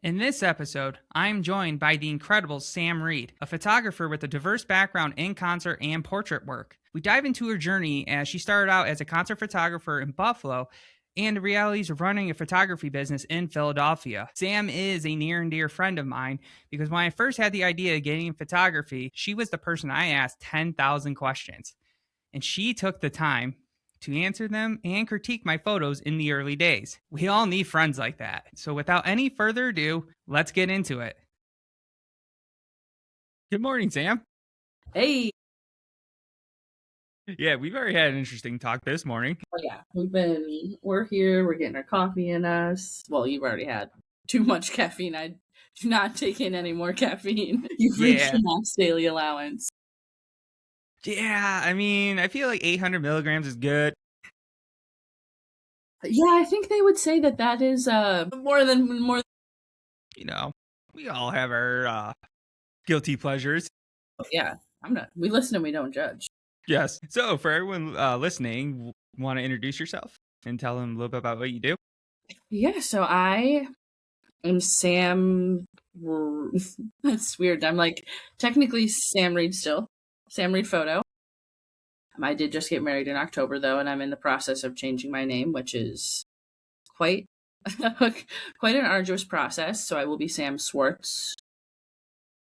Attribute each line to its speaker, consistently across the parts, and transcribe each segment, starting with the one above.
Speaker 1: In this episode, I'm joined by the incredible Sam Reed, a photographer with a diverse background in concert and portrait work. We dive into her journey as she started out as a concert photographer in Buffalo and the realities of running a photography business in Philadelphia. Sam is a near and dear friend of mine because when I first had the idea of getting in photography, she was the person I asked 10,000 questions. And she took the time to answer them and critique my photos in the early days. We all need friends like that. So without any further ado, let's get into it. Good morning, Sam.
Speaker 2: Hey.
Speaker 1: Yeah, we've already had an interesting talk this morning.
Speaker 2: Oh yeah, we're here, we're getting our coffee in us. Well, you've already had too much caffeine. I do not take in any more caffeine. You've reached the max daily allowance.
Speaker 1: Yeah, I mean, I feel like 800 milligrams is good.
Speaker 2: Yeah, I think they would say that is more than.
Speaker 1: You know, we all have our guilty pleasures.
Speaker 2: Yeah, we listen and we don't judge.
Speaker 1: Yes. So for everyone listening, want to introduce yourself and tell them a little bit about what you do?
Speaker 2: Yeah, so I am Sam. That's weird. I'm like technically Sam Reed still. Sam Reed Photo. I did just get married in October, though, and I'm in the process of changing my name, which is quite quite an arduous process. So I will be Sam Swartz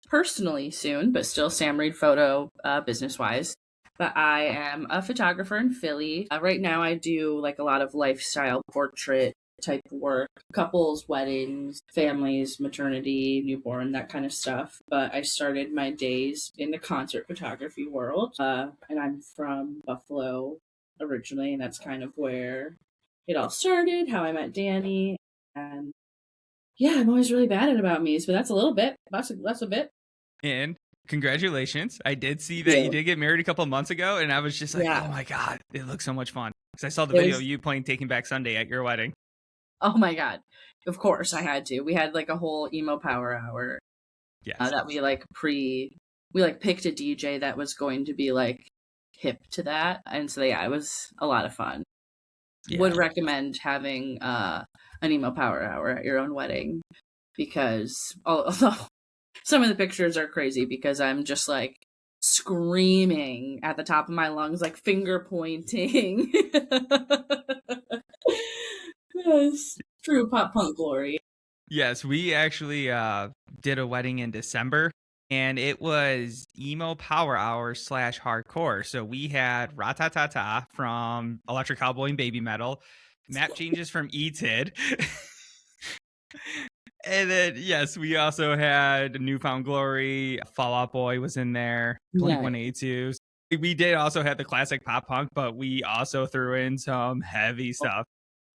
Speaker 2: personally soon, but still Sam Reed Photo business-wise. But I am a photographer in Philly. Right now I do like a lot of lifestyle portrait type work, couples, weddings, families, maternity, newborn, that kind of stuff. But I started my days in the concert photography world, and I'm from Buffalo originally, and that's kind of where it all started, how I met Danny. And yeah, I'm always really bad at about me's, but that's a little bit. That's a bit.
Speaker 1: And congratulations. I did see that you did get married a couple months ago, and I was just like, oh my God, it looks so much fun. Because I saw the video of you playing Taking Back Sunday at your wedding.
Speaker 2: Oh my God. Of course I had to. We had like a whole emo power hour.
Speaker 1: Yes.
Speaker 2: That we picked a DJ that was going to be like hip to that. And so yeah, it was a lot of fun. Yeah. Would recommend having an emo power hour at your own wedding, because although some of the pictures are crazy because I'm just like screaming at the top of my lungs, like finger pointing. Yes, true pop punk glory.
Speaker 1: Yes, we actually did a wedding in December, and it was emo power hour / hardcore. So we had Ratatata from Electric Cowboy and Baby Metal, map changes from E-Tid. And then, yes, we also had Newfound Glory, Fall Out Boy was in there, Blink-182. We did also have the classic pop punk, but we also threw in some heavy stuff.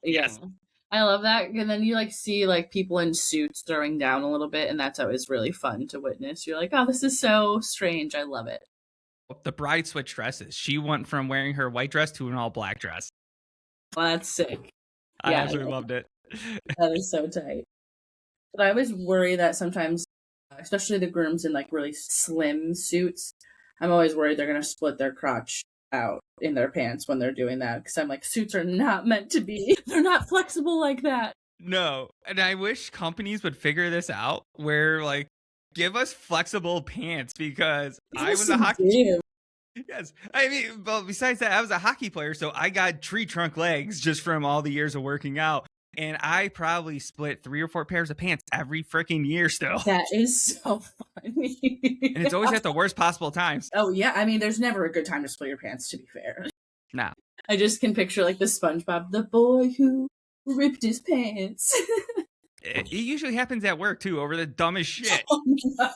Speaker 2: Yeah. Yes. I love that. And then you like see like people in suits throwing down a little bit, and that's always really fun to witness. You're like, oh, this is so strange. I love it.
Speaker 1: The bride switched dresses. She went from wearing her white dress to an all black dress.
Speaker 2: Well, that's sick.
Speaker 1: I absolutely loved it.
Speaker 2: That is so tight. But I always worry that sometimes, especially the grooms in like really slim suits, I'm always worried they're going to split their crotch out in their pants when they're doing that, because I'm like, suits are not meant to be. They're not flexible like that.
Speaker 1: No. And I wish companies would figure this out, where like, give us flexible pants, because I was a hockey. Yes. I mean, well, besides that, I was a hockey player, so I got tree trunk legs just from all the years of working out. And I probably split 3 or 4 pairs of pants every freaking year still.
Speaker 2: That is so funny.
Speaker 1: And it's always at the worst possible times.
Speaker 2: Oh, yeah. I mean, there's never a good time to split your pants, to be fair.
Speaker 1: No.
Speaker 2: I just can picture like the SpongeBob, the boy who ripped his pants.
Speaker 1: It usually happens at work, too, over the dumbest shit.
Speaker 2: Oh, no.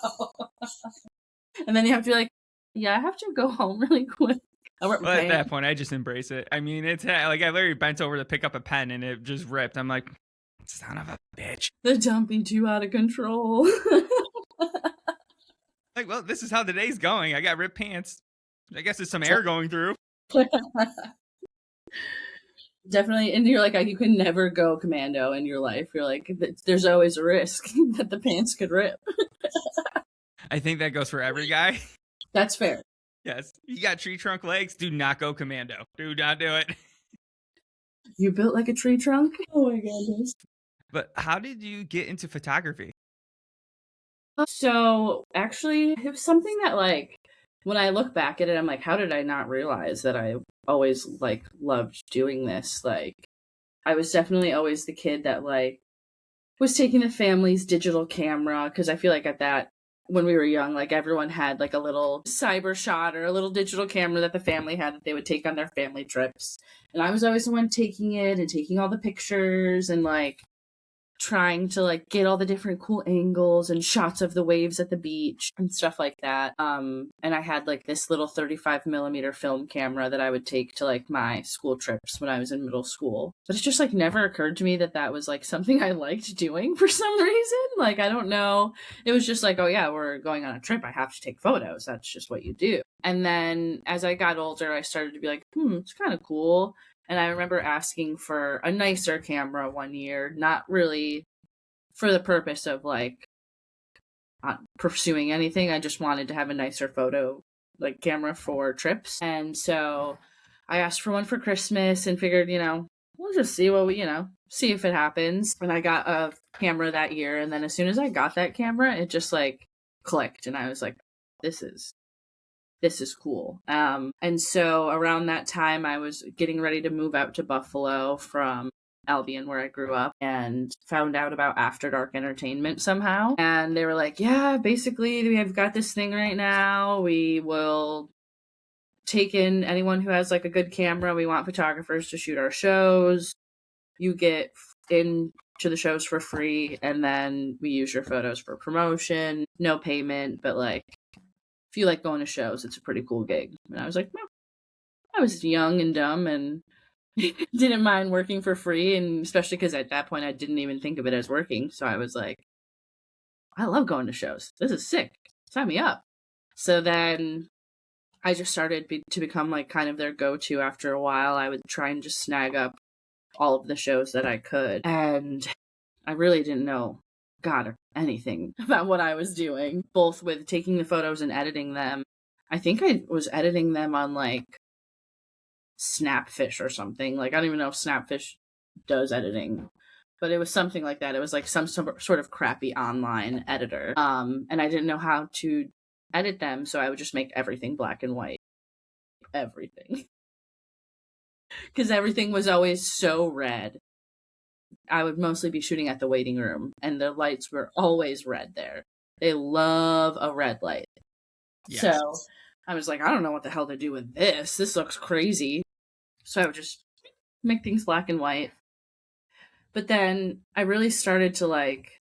Speaker 2: And then you have to be like, yeah, I have to go home really quick.
Speaker 1: Well, at that point, I just embrace it. I mean, it's like I literally bent over to pick up a pen and it just ripped. I'm like, son of a bitch.
Speaker 2: The don't be too out of control.
Speaker 1: Like, well, this is how the day's going. I got ripped pants. I guess there's some air going through.
Speaker 2: Definitely. And you're like, you can never go commando in your life. You're like, there's always a risk that the pants could rip.
Speaker 1: I think that goes for every guy.
Speaker 2: That's fair.
Speaker 1: Yes. You got tree trunk legs, do not go commando. Do not do it.
Speaker 2: You built like a tree trunk? Oh my goodness.
Speaker 1: But how did you get into photography?
Speaker 2: So actually, it was something that like when I look back at it, I'm like, how did I not realize that I always like loved doing this? Like, I was definitely always the kid that like was taking the family's digital camera because I feel like at that when we were young, like everyone had like a little cyber shot or a little digital camera that the family had that they would take on their family trips. And I was always the one taking it and taking all the pictures and like trying to like get all the different cool angles and shots of the waves at the beach and stuff like that. And I had like this little 35 millimeter film camera that I would take to like my school trips when I was in middle school. But it just like never occurred to me that that was like something I liked doing for some reason. Like, I don't know. It was just like, oh yeah, we're going on a trip. I have to take photos. That's just what you do. And then as I got older, I started to be like, it's kind of cool. And I remember asking for a nicer camera one year, not really for the purpose of like not pursuing anything. I just wanted to have a nicer photo like camera for trips. And so I asked for one for Christmas and figured, we'll just see what see if it happens. And I got a camera that year. And then as soon as I got that camera, it just like clicked. And I was like, this is cool. And so around that time, I was getting ready to move out to Buffalo from Albion, where I grew up, and found out about After Dark Entertainment somehow. And they were like, yeah, basically, we have got this thing right now. We will take in anyone who has like a good camera. We want photographers to shoot our shows. You get in to the shows for free, and then we use your photos for promotion. No payment, but like, if you like going to shows, it's a pretty cool gig. And I was like, well, I was young and dumb and didn't mind working for free. And especially because at that point, I didn't even think of it as working. So I was like, I love going to shows. This is sick. Sign me up. So then I just started to become like kind of their go-to after a while. I would try and just snag up all of the shows that I could. And I really didn't know God or anything about what I was doing, both with taking the photos and editing them. I think I was editing them on like Snapfish or something. Like, I don't even know if Snapfish does editing, but it was something like that. It was like some sort of crappy online editor. And I didn't know how to edit them, so I would just make everything black and white. Everything. Because everything was always so red. I would mostly be shooting at the waiting room, and the lights were always red there. They love a red light. Yes. So I was like, I don't know what the hell to do with this. This looks crazy. So I would just make things black and white. But then I really started to like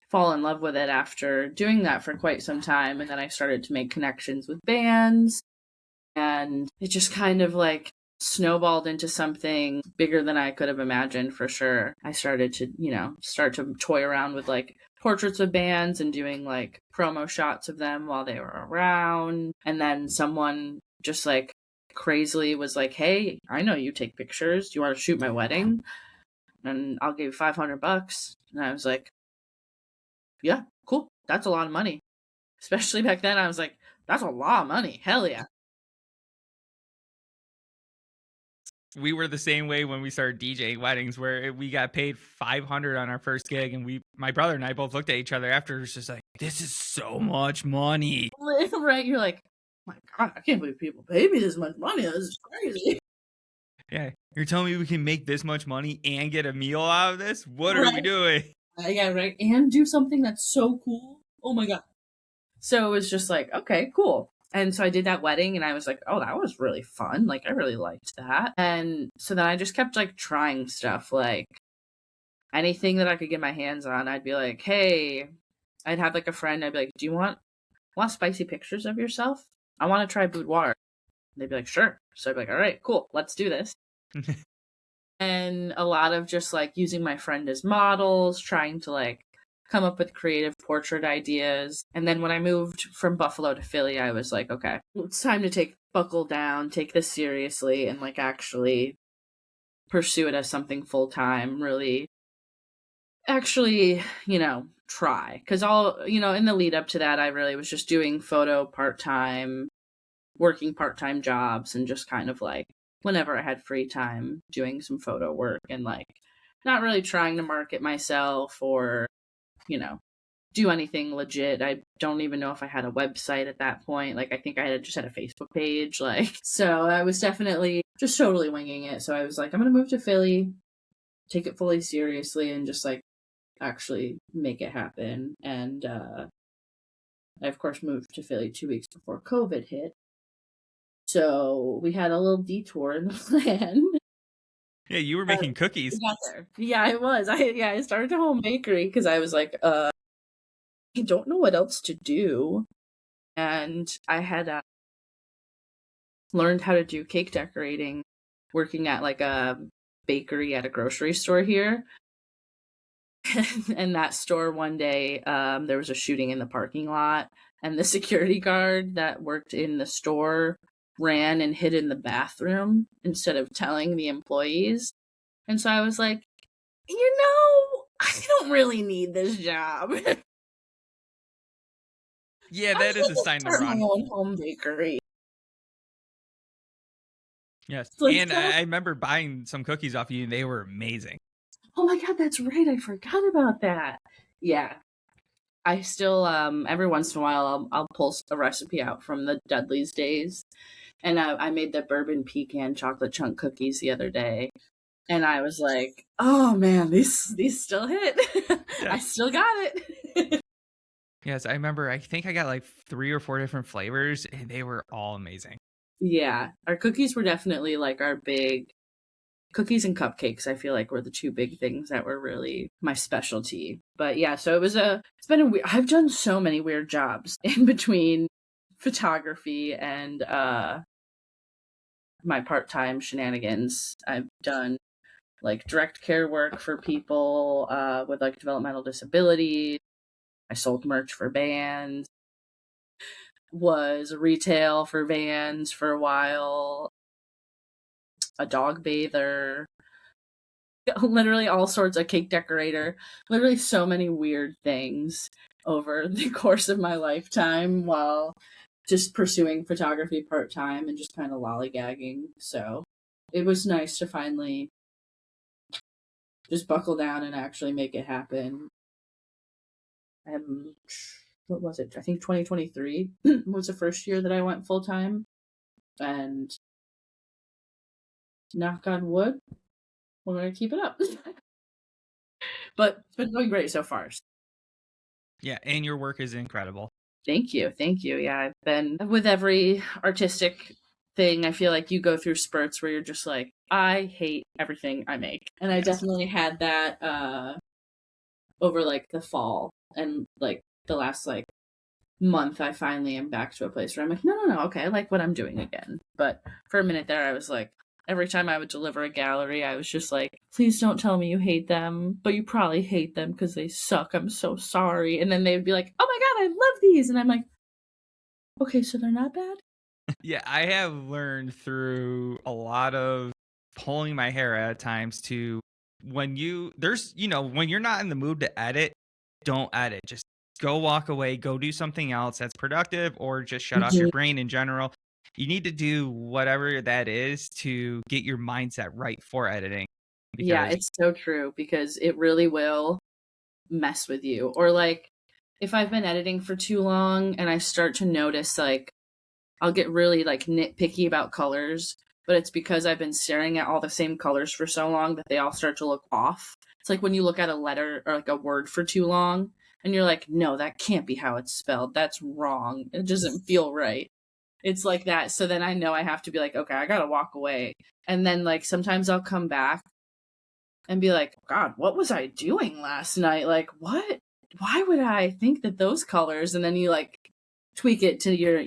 Speaker 2: fall in love with it after doing that for quite some time. And then I started to make connections with bands, and it just kind of like snowballed into something bigger than I could have imagined, for sure. I started to, start to toy around with like portraits of bands and doing like promo shots of them while they were around. And then someone just like crazily was like, hey, I know you take pictures. Do you want to shoot my wedding? And I'll give you $500. And I was like, yeah, cool. That's a lot of money. Especially back then, I was like, that's a lot of money. Hell yeah.
Speaker 1: We were the same way when we started DJing weddings, where we got paid $500 on our first gig, and my brother and I both looked at each other after. It was just like, this is so much money.
Speaker 2: Right? You're like, oh my God, I can't believe people pay me this much money. This is crazy.
Speaker 1: Yeah, you're telling me we can make this much money and get a meal out of this? What are we doing?
Speaker 2: Yeah, right. And do something that's so cool. Oh my God. So it was just like, okay, cool. And so I did that wedding, and I was like, oh, that was really fun. Like, I really liked that. And so then I just kept like trying stuff, like anything that I could get my hands on. I'd be like, hey, I'd have like a friend. I'd be like, do you want spicy pictures of yourself? I want to try boudoir. They'd be like, sure. So I'd be like, all right, cool. Let's do this. And a lot of just like using my friend as models, trying to like come up with creative portrait ideas. And then when I moved from Buffalo to Philly, I was like, okay, it's time to buckle down, take this seriously, and like actually pursue it as something full time, really actually, try. Because in the lead up to that, I really was just doing photo part time, working part time jobs, and just kind of like whenever I had free time doing some photo work and like not really trying to market myself or, you know, do anything legit. I don't even know if I had a website at that point. Like, I think I had just had a Facebook page. Like, so I was definitely just totally winging it. So I was like, I'm going to move to Philly, take it fully seriously, and just like actually make it happen. And I, of course, moved to Philly 2 weeks before COVID hit. So we had a little detour in the plan.
Speaker 1: Yeah, you were making
Speaker 2: We
Speaker 1: cookies.
Speaker 2: got there. Yeah, I was. I started a home bakery because I was like, I don't know what else to do. And I had learned how to do cake decorating working at like a bakery at a grocery store here. And that store one day, there was a shooting in the parking lot, and the security guard that worked in the store ran and hid in the bathroom instead of telling the employees. And so I was like, I don't really need this job.
Speaker 1: Yeah,
Speaker 2: I
Speaker 1: that is
Speaker 2: should
Speaker 1: a
Speaker 2: just
Speaker 1: sign to
Speaker 2: start my
Speaker 1: run.
Speaker 2: own home bakery.
Speaker 1: Yes.
Speaker 2: It's like,
Speaker 1: And I remember buying some cookies off you, and they were amazing.
Speaker 2: oh my god, that's right. I forgot about that. Yeah. I still every once in a while I'll pull a recipe out from the Dudley's days. And I made the bourbon pecan chocolate chunk cookies the other day. And I was like, "Oh man, these still hit. I
Speaker 1: Yes.
Speaker 2: still got it."
Speaker 1: Yes, I remember I think I got like 3 or 4 different flavors, and they were all amazing.
Speaker 2: Yeah, our cookies were definitely like our big cookies and cupcakes. I feel like were the two big things that were really my specialty. But yeah, so it's been a weird. I've done so many weird jobs in between photography and my part-time shenanigans. I've done like direct care work for people with like developmental disabilities. I sold merch for bands, was retail for vans for a while, a dog bather, literally all sorts of cake decorator, literally so many weird things over the course of my lifetime while just pursuing photography part-time and just kind of lollygagging. So it was nice to finally just buckle down and actually make it happen. And what was it? I think 2023 was the first year that I went full time. And knock on wood, we're going to keep it up. But it's been going great so far.
Speaker 1: Yeah, and your work is incredible.
Speaker 2: Thank you. Thank you. Yeah, I've been with every artistic thing. I feel like you go through spurts where you're just like, I hate everything I make. And I
Speaker 1: Yes.
Speaker 2: definitely had that over like the fall and like the last like month. I finally am back to a place where I'm like, no, okay, I like what I'm doing again. But for a minute there, I was like, every time I would deliver a gallery, I was just like, please don't tell me you hate them, but you probably hate them because they suck. I'm so sorry. And then they would be like, oh my god, I love these. And I'm like, okay, so they're not bad?
Speaker 1: Yeah, I have learned through a lot of pulling my hair at times to when when you're not in the mood to edit, don't edit. Just go walk away, go do something else that's productive or just shut off your
Speaker 2: Mhm.
Speaker 1: brain in general. You need to do whatever that is to get your mindset right for editing
Speaker 2: Yeah,
Speaker 1: because
Speaker 2: it's so true because it really will mess with you. Or like if I've been editing for too long and I start to notice like I'll get really like nitpicky about colors, but it's because I've been staring at all the same colors for so long that they all start to look off. It's like when you look at a letter or like a word for too long and you're like, no, that can't be how it's spelled. That's wrong. It doesn't feel right. It's like that. So then I know I have to be like, okay, I gotta walk away. And then like sometimes I'll come back and be like, God, what was I doing last night? Like, what? Why would I think that those colors? And then you like tweak it to your,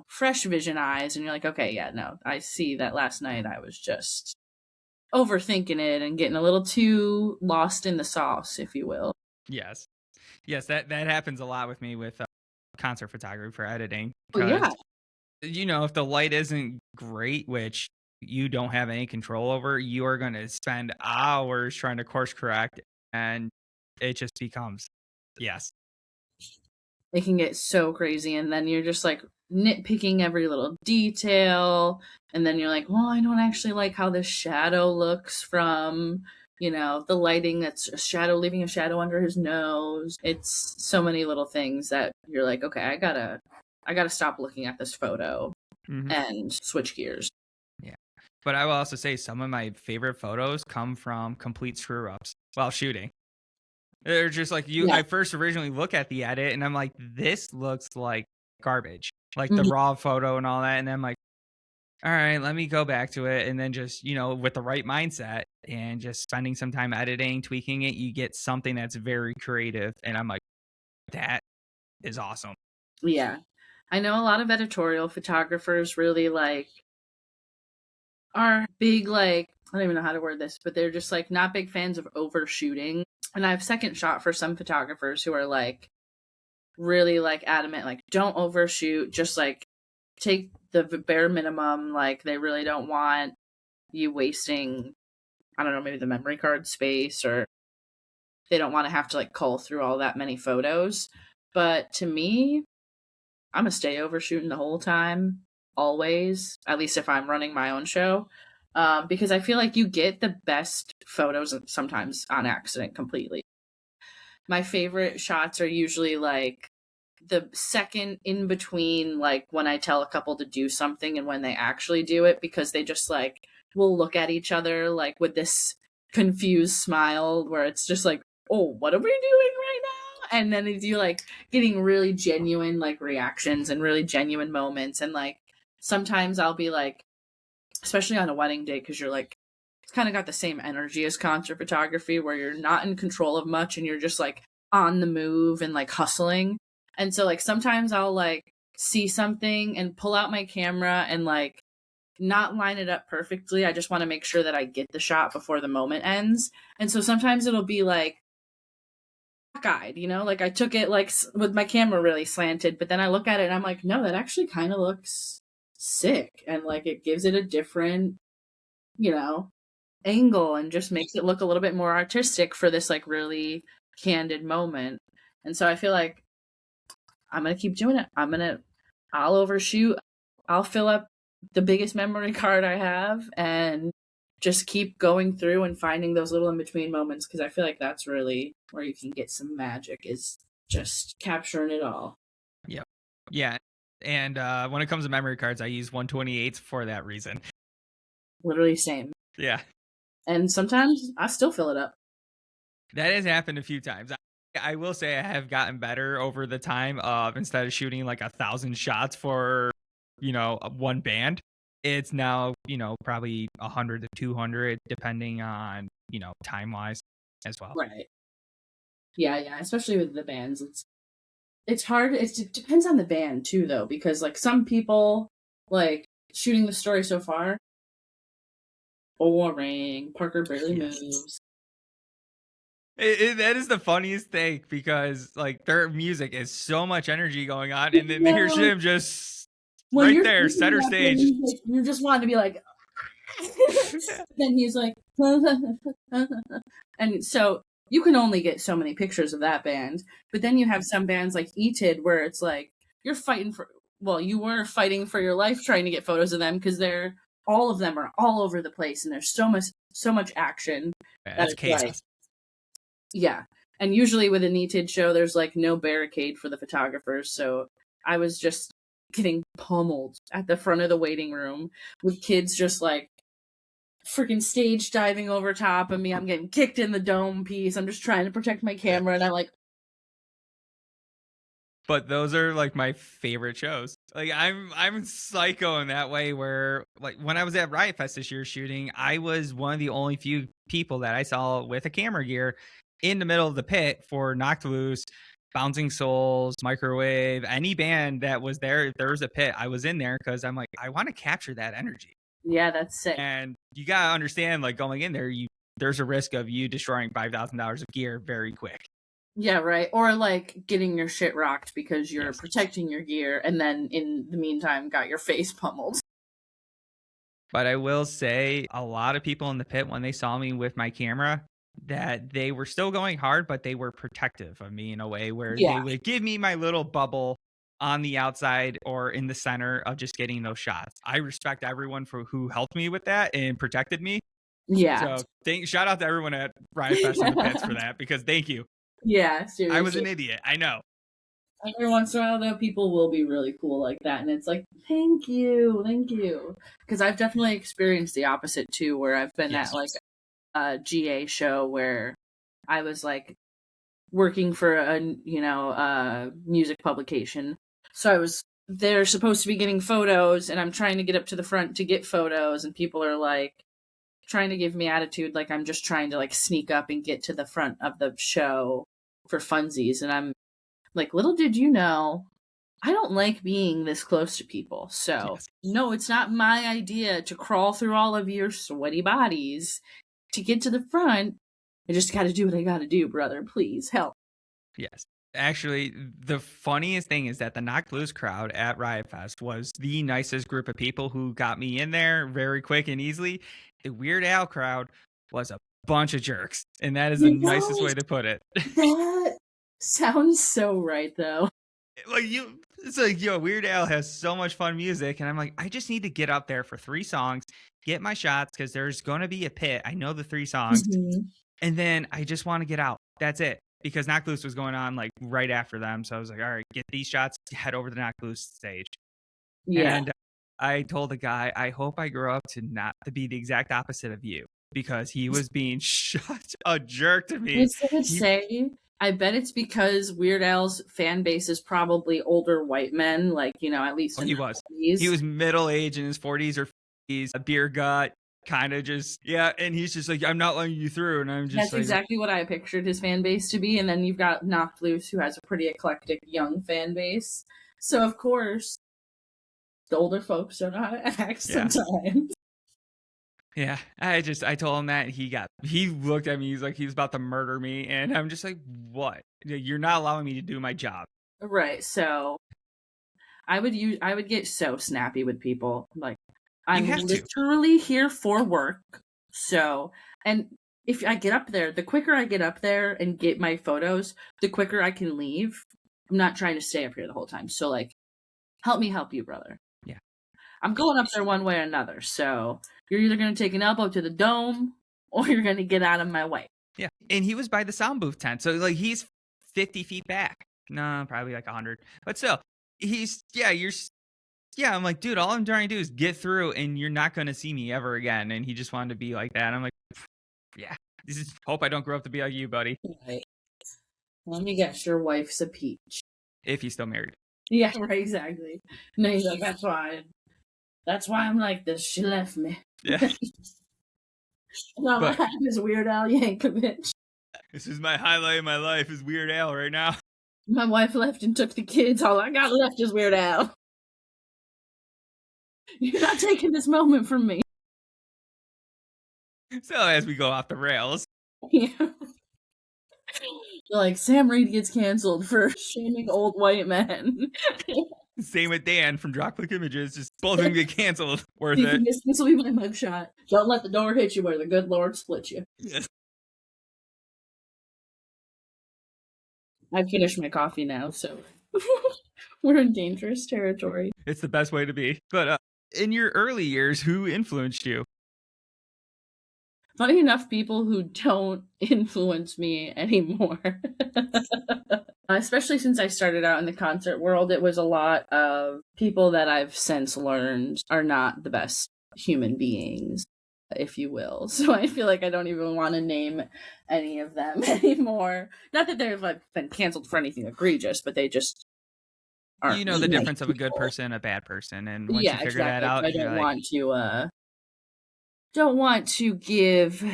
Speaker 2: fresh vision eyes, and you're like, okay, yeah, no, I see that last night I was just overthinking it and getting a little too lost in the sauce, if you will.
Speaker 1: yes. Yes, that happens a lot with me with concert photography for editing
Speaker 2: Oh,
Speaker 1: because
Speaker 2: yeah.
Speaker 1: if the light isn't great, which you don't have any control over, you are going to spend hours trying to course correct and it just becomes yes.
Speaker 2: Making it so crazy. And then you're just like nitpicking every little detail. And then you're like, well, I don't actually like how this shadow looks from the lighting that's a shadow, leaving a shadow under his nose. It's so many little things that you're like, okay, I gotta stop looking at this photo
Speaker 1: Mhm.
Speaker 2: and switch gears.
Speaker 1: Yeah. But I will also say some of my favorite photos come from complete screw ups while shooting. They're just like you.
Speaker 2: Yeah.
Speaker 1: I first originally look at the edit and I'm like, this looks like garbage, like the
Speaker 2: Mhm.
Speaker 1: raw photo and all that. And then I'm like, all right, let me go back to it. And then just, with the right mindset and just spending some time editing, tweaking it, you get something that's very creative. And I'm like, that is awesome.
Speaker 2: Yeah. I know a lot of editorial photographers really are big, I don't even know how to word this, but they're just not big fans of overshooting. And I have second shot for some photographers who are really adamant, don't overshoot, just take the bare minimum. They really don't want you wasting, I don't know, maybe the memory card space, or they don't want to have to cull through all that many photos. But to me, I'm gonna stay overshooting the whole time, always, at least if I'm running my own show. Because I feel like you get the best photos sometimes on accident completely. My favorite shots are usually the second in between, when I tell a couple to do something and when they actually do it, because they just will look at each other with this confused smile where it's just oh, what are we doing right now? And then they do getting really genuine reactions and really genuine moments. And sometimes I'll be especially on a wedding day, because you're it's kind of got the same energy as concert photography, where you're not in control of much and you're just on the move and hustling. And so sometimes I'll see something and pull out my camera and not line it up perfectly. I just want to make sure that I get the shot before the moment ends. And so sometimes it'll be cockeyed, I took it with my camera really slanted, but then I look at it and I'm like, no, that actually kind of looks sick, and it gives it a different, you know, angle, and just makes it look a little bit more artistic for this really candid moment. And so I feel like I'm gonna keep doing it. I'll overshoot. I'll fill up the biggest memory card I have and just keep going through and finding those little in between moments, because I feel like that's really where you can get some magic, is just capturing it all.
Speaker 1: Yep. Yeah. And when it comes to memory cards, I use 128s for that reason.
Speaker 2: Literally same.
Speaker 1: Yeah.
Speaker 2: And sometimes I still fill it up.
Speaker 1: That has happened a few times. I will say I have gotten better over the time of, instead of shooting like 1,000 shots for, one band, it's now, probably 100 to 200, depending on, time wise as well.
Speaker 2: Right. Yeah, yeah. Especially with the bands. It's hard. It depends on the band too, though, because some people shooting the story so far, boring. Parker barely
Speaker 1: Yes.
Speaker 2: moves.
Speaker 1: That is the funniest thing, because like their music is so much energy going on, and then here's
Speaker 2: No.
Speaker 1: him just
Speaker 2: When
Speaker 1: right
Speaker 2: you're
Speaker 1: there,
Speaker 2: thinking
Speaker 1: center
Speaker 2: about him,
Speaker 1: stage.
Speaker 2: you just want to be like, then he's like, and so you can only get so many pictures of that band. But then you have some bands like Etid, where it's you're fighting for, well, you were fighting for your life trying to get photos of them, because all of them are all over the place and there's so much action
Speaker 1: Yeah,
Speaker 2: that
Speaker 1: it's
Speaker 2: it's
Speaker 1: chaos.
Speaker 2: yeah. And usually with a Neated show, there's no barricade for the photographers. So I was just getting pummeled at the front of the waiting room with kids just freaking stage diving over top of me. I'm getting kicked in the dome piece. I'm just trying to protect my camera, and I'm like,
Speaker 1: But those are like my favorite shows. Like I'm psycho in that way, where like when I was at Riot Fest this year shooting, I was one of the only few people that I saw with a camera gear in the middle of the pit for Knocked Loose, Bouncing Souls, Microwave, any band that was there. If there was a pit, I was in there because I'm like, I want to capture that energy.
Speaker 2: yeah, that's sick.
Speaker 1: And you gotta understand, like going in there, there's a risk of you destroying $5,000 of gear very quick.
Speaker 2: Yeah, right. Or getting your shit rocked because you're
Speaker 1: Yes.
Speaker 2: protecting your gear, and then in the meantime got your face pummeled.
Speaker 1: But I will say a lot of people in the pit, when they saw me with my camera, that they were still going hard, but they were protective of me in a way where
Speaker 2: Yeah.
Speaker 1: they would give me my little bubble on the outside or in the center of just getting those shots. I respect everyone for who helped me with that and protected me.
Speaker 2: Yeah.
Speaker 1: So shout out to everyone at Riot Fest in the pits for that, because thank you.
Speaker 2: Yeah,
Speaker 1: I was an
Speaker 2: seriously.
Speaker 1: idiot. I know.
Speaker 2: Every once in a while, though, people will be really cool like that, and it's like, thank you. Because I've definitely experienced the opposite too, where I've been at
Speaker 1: Yes.
Speaker 2: like a GA show where I was like working for a music publication. So I was they're supposed to be getting photos, and I'm trying to get up to the front to get photos, and people are like trying to give me attitude like I'm just trying to like sneak up and get to the front of the show for funsies, and I'm like, little did you know, I don't like being this close to people. So,
Speaker 1: Yes.
Speaker 2: no, it's not my idea to crawl through all of your sweaty bodies to get to the front. I just got to do what I got to do, brother. Please help.
Speaker 1: Yes. Actually, the funniest thing is that the Knocked Loose crowd at Riot Fest was the nicest group of people who got me in there very quick and easily. The Weird Al crowd was a bunch of jerks, and that is the
Speaker 2: You
Speaker 1: nicest way
Speaker 2: guys,
Speaker 1: to put it.
Speaker 2: that sounds so right, though.
Speaker 1: It's like, yo, Weird Al has so much fun music, and I'm like, I just need to get up there for 3 songs, get my shots, because there's gonna be a pit. I know the 3 songs,
Speaker 2: Mhm.
Speaker 1: and then I just want to get out. That's it. Because Knocked Loose was going on like right after them. So I was like, all right, get these shots, head over to the Knocked Loose stage.
Speaker 2: Yeah.
Speaker 1: And I told the guy, I hope I grow up to not to be the exact opposite of you, because he was being such a jerk to
Speaker 2: I
Speaker 1: me.
Speaker 2: was gonna
Speaker 1: He
Speaker 2: say, I bet it's because Weird Al's fan base is probably older white men, like, at least
Speaker 1: oh,
Speaker 2: in
Speaker 1: he
Speaker 2: their
Speaker 1: was. He
Speaker 2: 20s.
Speaker 1: was middle aged in his 40s or 50s, a beer gut, kind of just yeah, and he's just like, I'm not letting you through. And I'm just
Speaker 2: That's
Speaker 1: like,
Speaker 2: exactly what I pictured his fan base to be. And then you've got Knocked Loose, who has a pretty eclectic young fan base. So, of course, the older folks don't know how to act
Speaker 1: yeah.
Speaker 2: sometimes.
Speaker 1: Yeah, I told him that, and he looked at me, he's like he was about to murder me, and I'm just like, what? You're not allowing me to do my job.
Speaker 2: Right. So, I would get so snappy with people. Like,
Speaker 1: You
Speaker 2: I'm
Speaker 1: have to.
Speaker 2: literally here for work. So, and if I get up there, the quicker I get up there and get my photos, the quicker I can leave. I'm not trying to stay up here the whole time. So, like, help me help you, brother.
Speaker 1: Yeah.
Speaker 2: I'm going up there one way or another. So, you're either going to take an elbow to the dome or you're going to get out of my way.
Speaker 1: Yeah. And he was by the sound booth tent. So like he's 50 feet back. No, probably like 100. But still, yeah, I'm like, dude, all I'm trying to do is get through, and you're not going to see me ever again. And he just wanted to be like that. I'm like, yeah, hope I don't grow up to be like you, buddy,
Speaker 2: Right. Let me guess, your wife's a peach.
Speaker 1: if he's still married.
Speaker 2: Yeah, right, exactly. And then he's like, that's why I'm like this. She left me.
Speaker 1: Yeah.
Speaker 2: No, my
Speaker 1: But
Speaker 2: name is Weird Al Yankovic.
Speaker 1: this is my highlight of my life is Weird Al right now.
Speaker 2: My wife left and took the kids. All I got left is Weird Al. You're not taking this moment from me.
Speaker 1: So as we go off the rails,
Speaker 2: Yeah. Like, Sam Reed gets canceled for shaming old white men.
Speaker 1: same with Dan from Drop Click Images, just both of them get canceled. Worth
Speaker 2: You
Speaker 1: it.
Speaker 2: can this will be my mugshot. Don't let the door hit you where the good Lord split you.
Speaker 1: Yes.
Speaker 2: I've finished my coffee now, so we're in dangerous territory.
Speaker 1: It's the best way to be. But in your early years, who influenced you?
Speaker 2: Funny enough, people who don't influence me anymore. Especially since I started out in the concert world, it was a lot of people that I've since learned are not the best human beings, if you will. So I feel like I don't even want to name any of them anymore. Not that they've like been canceled for anything egregious, but they just aren't.
Speaker 1: You know the
Speaker 2: nice
Speaker 1: difference of a good
Speaker 2: people.
Speaker 1: person and a bad person, and once you
Speaker 2: Yeah,
Speaker 1: figure that
Speaker 2: exactly.
Speaker 1: out,
Speaker 2: I
Speaker 1: you're like,
Speaker 2: don't want to give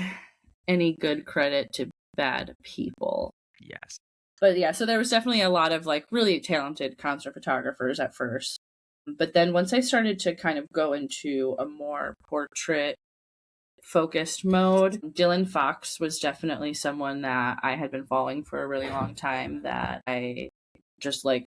Speaker 2: any good credit to bad people.
Speaker 1: yes.
Speaker 2: But yeah, so there was definitely a lot of like really talented concert photographers at first. But then once I started to kind of go into a more portrait focused mode, Dylan Fox was definitely someone that I had been following for a really long time, that I just like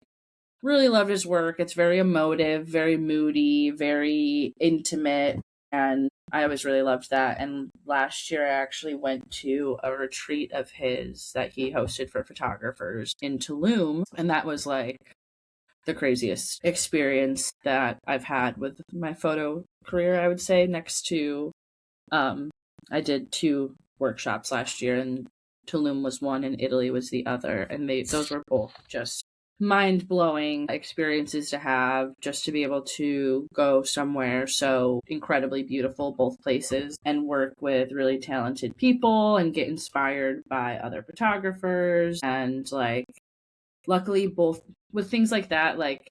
Speaker 2: really loved his work. It's very emotive, very moody, very intimate. And I always really loved that. And last year, I actually went to a retreat of his that he hosted for photographers in Tulum. And that was like the craziest experience that I've had with my photo career, I would say, next to I did 2 workshops last year, and Tulum was one and Italy was the other, and those were both just mind-blowing experiences to have, just to be able to go somewhere so incredibly beautiful, both places, and work with really talented people and get inspired by other photographers. And like, luckily, both with things like that, like,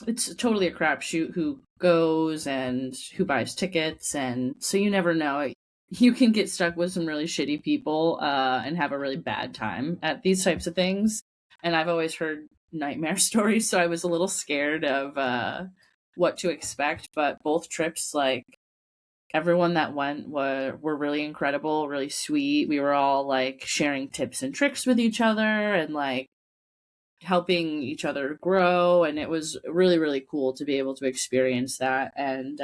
Speaker 2: it's totally a crapshoot who goes and who buys tickets, and so you never know. You can get stuck with some really shitty people and have a really bad time at these types of things. And I've always heard nightmare stories, so I was a little scared of what to expect. But both trips, like, everyone that went were really incredible, really sweet. We were all like sharing tips and tricks with each other, and like helping each other grow, and it was really, really cool to be able to experience that. And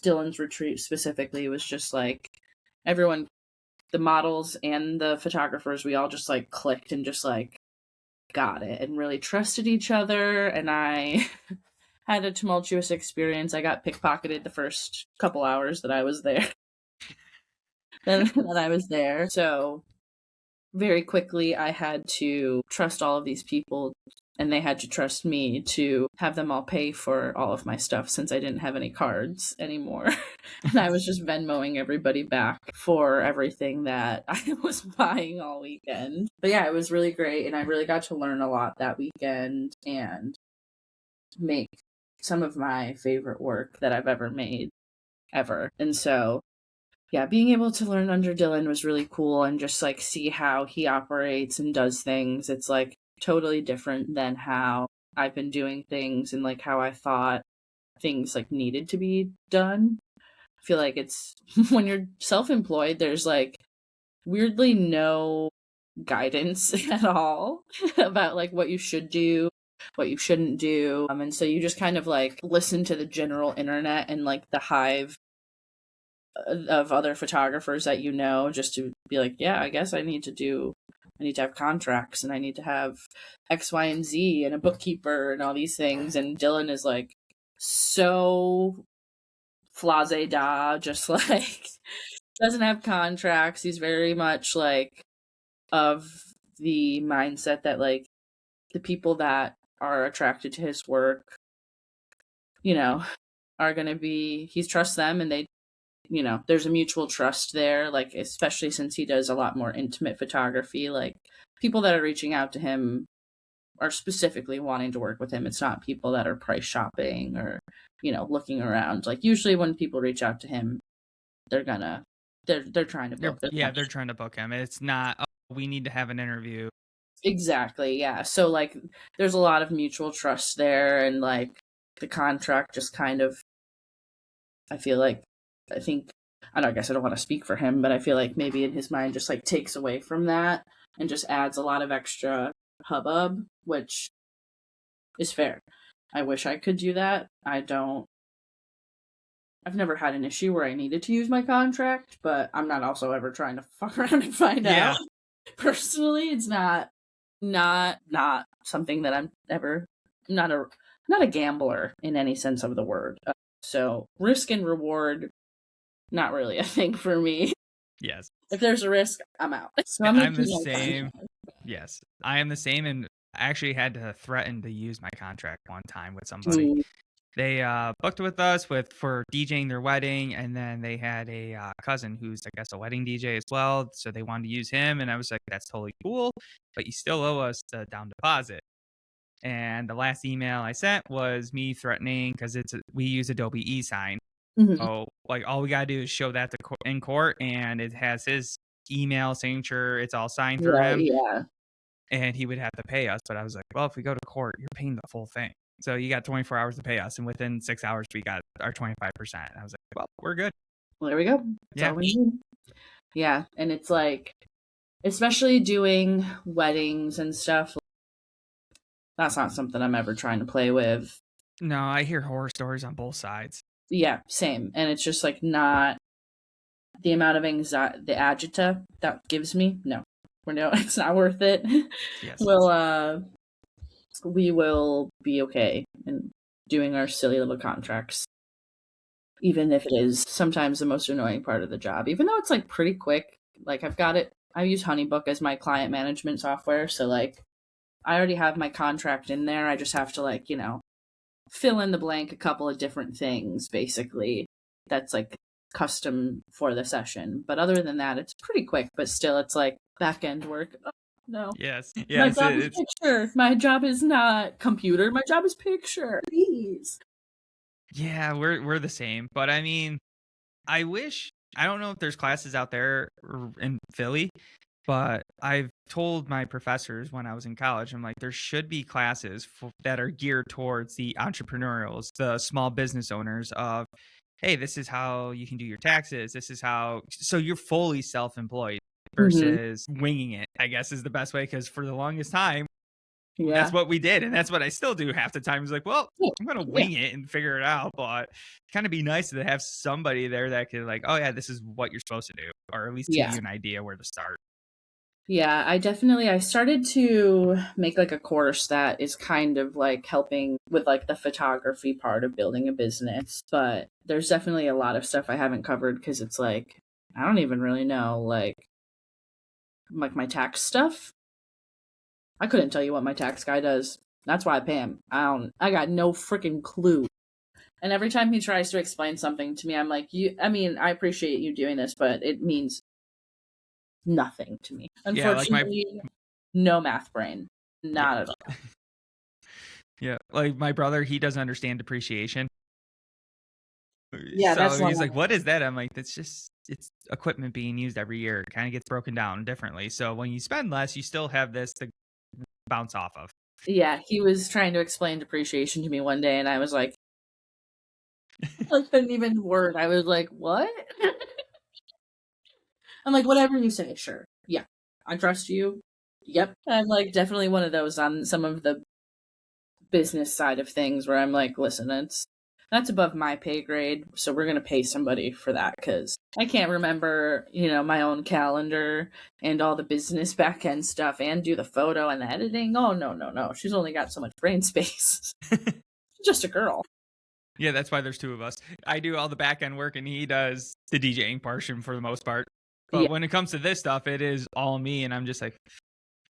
Speaker 2: Dylan's retreat specifically was just like, everyone, the models and the photographers, we all just like clicked and just like got it and really trusted each other. And I had a tumultuous experience. I got pickpocketed the first couple hours that I was there. that I was there. So very quickly I had to trust all of these people, and they had to trust me to have them all pay for all of my stuff, since I didn't have any cards anymore. And I was just Venmoing everybody back for everything that I was buying all weekend. But yeah, it was really great, and I really got to learn a lot that weekend and make some of my favorite work that I've ever made, ever. And so yeah, being able to learn under Dylan was really cool, and just like see how he operates and does things. It's like totally different than how I've been doing things and like how I thought things like needed to be done. I feel like it's when you're self-employed, there's like weirdly no guidance at all about like what you should do, what you shouldn't do. And so you just kind of like listen to the general internet and like the hive of other photographers that you know, just to be like, yeah, I guess I need to have contracts, and I need to have X, Y, and Z and a bookkeeper and all these things. And Dylan is like so flase da, just like doesn't have contracts. He's very much like of the mindset that like the people that are attracted to his work, you know, are going to be, he trusts them, and they, there's a mutual trust there, like, especially since he does a lot more intimate photography. Like, people that are reaching out to him are specifically wanting to work with him. It's not people that are price shopping or, looking around. Like, usually when people reach out to him, they're trying to book.
Speaker 1: They're trying to book him. It's not, oh, we need to have an interview.
Speaker 2: Exactly, yeah. So, like, there's a lot of mutual trust there, and, like, the contract just kind of, I think, I don't, I guess I don't want to speak for him, but I feel like maybe in his mind just like takes away from that and just adds a lot of extra hubbub, which is fair. I wish I could do that. I've never had an issue where I needed to use my contract, but I'm not also ever trying to fuck around and find out. Personally, it's not something that I'm ever, not a gambler in any sense of the word. So risk and reward, not really a thing for me.
Speaker 1: Yes.
Speaker 2: If there's a risk, I'm out. So
Speaker 1: I'm the same. Yes, I am the same, and I actually had to threaten to use my contract one time with somebody. They booked with us for DJing their wedding, and then they had a cousin who's, I guess, a wedding DJ as well. So they wanted to use him, and I was like, "That's totally cool, but you still owe us the down deposit." And the last email I sent was me threatening, because we use Adobe eSign. So like all we gotta do is show that in court, and it has his email signature. It's all signed through him.
Speaker 2: Yeah.
Speaker 1: And he would have to pay us. But I was like, well, if we go to court, you're paying the full thing. So you got 24 hours to pay us, and within 6 hours we got our 25%. I was like, well, we're good.
Speaker 2: Well, there we go. That's all we need. Yeah, and it's like, especially doing weddings and stuff, that's not something I'm ever trying to play with.
Speaker 1: No, I hear horror stories on both sides.
Speaker 2: Yeah, same. And it's just like not the amount of anxiety, the agita that gives me. No, it's not worth it.
Speaker 1: Yes.
Speaker 2: We will be okay in doing our silly little contracts. even if it is sometimes the most annoying part of the job, even though it's like pretty quick. Like I use Honeybook as my client management software. So like I already have my contract in there. I just have to like, fill in the blank a couple of different things basically. That's like custom for the session. But other than that, it's pretty quick, but still it's like back end work. Oh, no.
Speaker 1: Yes,
Speaker 2: My
Speaker 1: yes,
Speaker 2: job is
Speaker 1: it's
Speaker 2: picture. My job is not computer. My job is picture. Please.
Speaker 1: yeah, we're the same. But I mean, I wish I don't know if there's classes out there in Philly, but I've told my professors when I was in college, I'm like, there should be classes that are geared towards the entrepreneurials, the small business owners of, hey, this is how you can do your taxes. This is how, so you're fully self employed
Speaker 2: Mm-hmm.
Speaker 1: versus winging it, I guess is the best way. Cause for the longest time, that's
Speaker 2: Yeah.
Speaker 1: what we did. And that's what I still do half the time. Is like, well,
Speaker 2: Yeah.
Speaker 1: I'm going to
Speaker 2: Yeah.
Speaker 1: wing it and figure it out. But kind of be nice to have somebody there that could, like, oh, yeah, this is what you're supposed to do, or at least give
Speaker 2: Yeah.
Speaker 1: you an idea where to start.
Speaker 2: Yeah, I started to make like a course that is kind of like helping with like the photography part of building a business, but there's definitely a lot of stuff I haven't covered because it's like I don't even really know like my tax stuff. I couldn't tell you what my tax guy does. That's why I pay him. I got no freaking clue. And every time he tries to explain something to me, I'm like, I mean, I appreciate you doing this, but it means nothing to me.
Speaker 1: Yeah, like my
Speaker 2: Unfortunately, no math brain.
Speaker 1: yeah,
Speaker 2: Not at all.
Speaker 1: yeah, like my brother, he doesn't understand depreciation.
Speaker 2: Yeah,
Speaker 1: So
Speaker 2: that's
Speaker 1: he's
Speaker 2: long.
Speaker 1: like, "What is that?" I'm like, "That's just it's equipment being used every year. It kind of gets broken down differently. So when you spend less, you still have this to bounce off of."
Speaker 2: Yeah, he was trying to explain depreciation to me one day, and I was like, I couldn't even word. I was like, what? I'm like, whatever you say, sure. Yeah, I trust you. Yep. I'm like definitely one of those on some of the business side of things where I'm like, listen, that's above my pay grade, so we're gonna pay somebody for that because I can't remember, my own calendar and all the business back end stuff and do the photo and the editing. Oh no, no, no. She's only got so much brain space. She's just a girl.
Speaker 1: Yeah, that's why there's two of us. I do all the back end work and he does the DJing portion for the most part. But
Speaker 2: Yeah.
Speaker 1: when it comes to this stuff, it is all me. And I'm just like,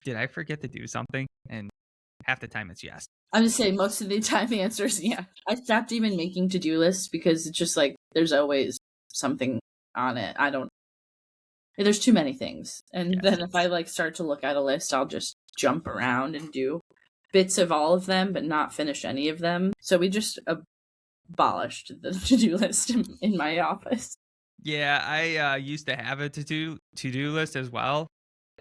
Speaker 1: did I forget to do something? And half the time it's yes.
Speaker 2: I'm just saying most of the time the answer is yeah. I stopped even making to-do lists because it's just like there's always something on it. There's too many things. And
Speaker 1: Yes.
Speaker 2: then if I like start to look at a list, I'll just jump around and do bits of all of them but not finish any of them. So we just abolished the to-do list in my office.
Speaker 1: Yeah, I used to have a to-do list as well.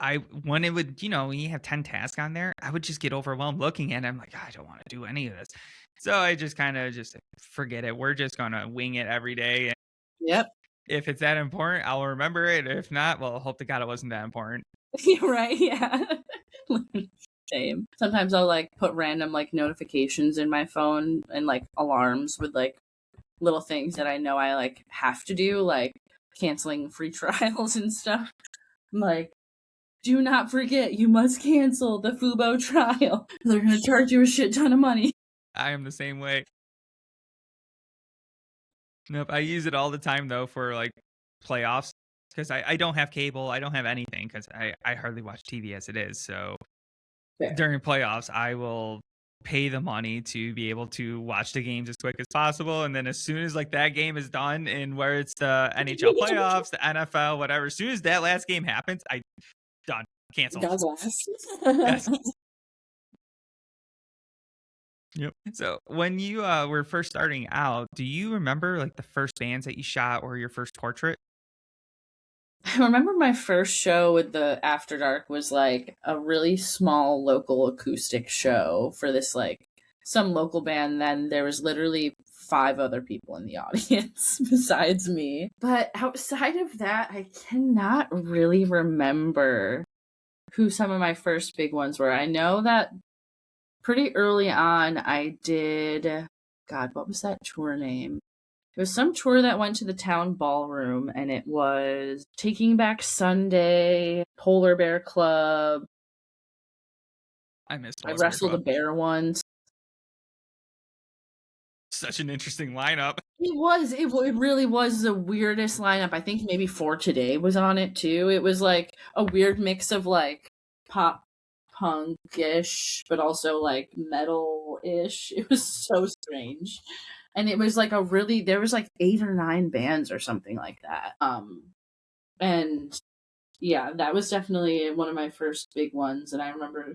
Speaker 1: I when it would, when you have 10 tasks on there, I would just get overwhelmed looking at it. I'm like, I don't want to do any of this. So I just kind of just forget it. We're just gonna wing it every day. And
Speaker 2: Yep.
Speaker 1: if it's that important, I'll remember it. If not, well, hope to God it wasn't that important.
Speaker 2: You're right, yeah. Same. Sometimes I'll like put random like notifications in my phone and like alarms with like little things that I know I like have to do, like canceling free trials and stuff. I'm like, do not forget, you must cancel the Fubo trial. They're gonna charge you a shit ton of money.
Speaker 1: I am the same way. Nope. I use it all the time though for like playoffs because I don't have cable. I don't have anything because I hardly watch TV as it is. So
Speaker 2: Fair.
Speaker 1: during playoffs, I will pay the money to be able to watch the games as quick as possible. And then as soon as like that game is done and where it's the NHL playoffs, the NFL, whatever, as soon as that last game happens, I done. Cancel.
Speaker 2: God's last.
Speaker 1: Yes. Yep. So when you were first starting out, do you remember like the first bands that you shot or your first portrait?
Speaker 2: I remember my first show with the After Dark was like a really small local acoustic show for this like some local band. Then there was literally 5 other people in the audience besides me. But outside of that, I cannot really remember who some of my first big ones were. I know that pretty early on I did, God, what was that tour name? It was some tour that went to the town ballroom, and it was Taking Back Sunday, Polar Bear Club.
Speaker 1: I missed
Speaker 2: I
Speaker 1: Polar Bear
Speaker 2: wrestled a
Speaker 1: Club.
Speaker 2: bear once.
Speaker 1: such an interesting lineup.
Speaker 2: It really was the weirdest lineup. I think maybe For Today was on it too. It was like a weird mix of like pop punk-ish, but also like metal-ish. It was so strange. And it was like there was like 8 or 9 bands or something like that. And yeah, that was definitely one of my first big ones. And I remember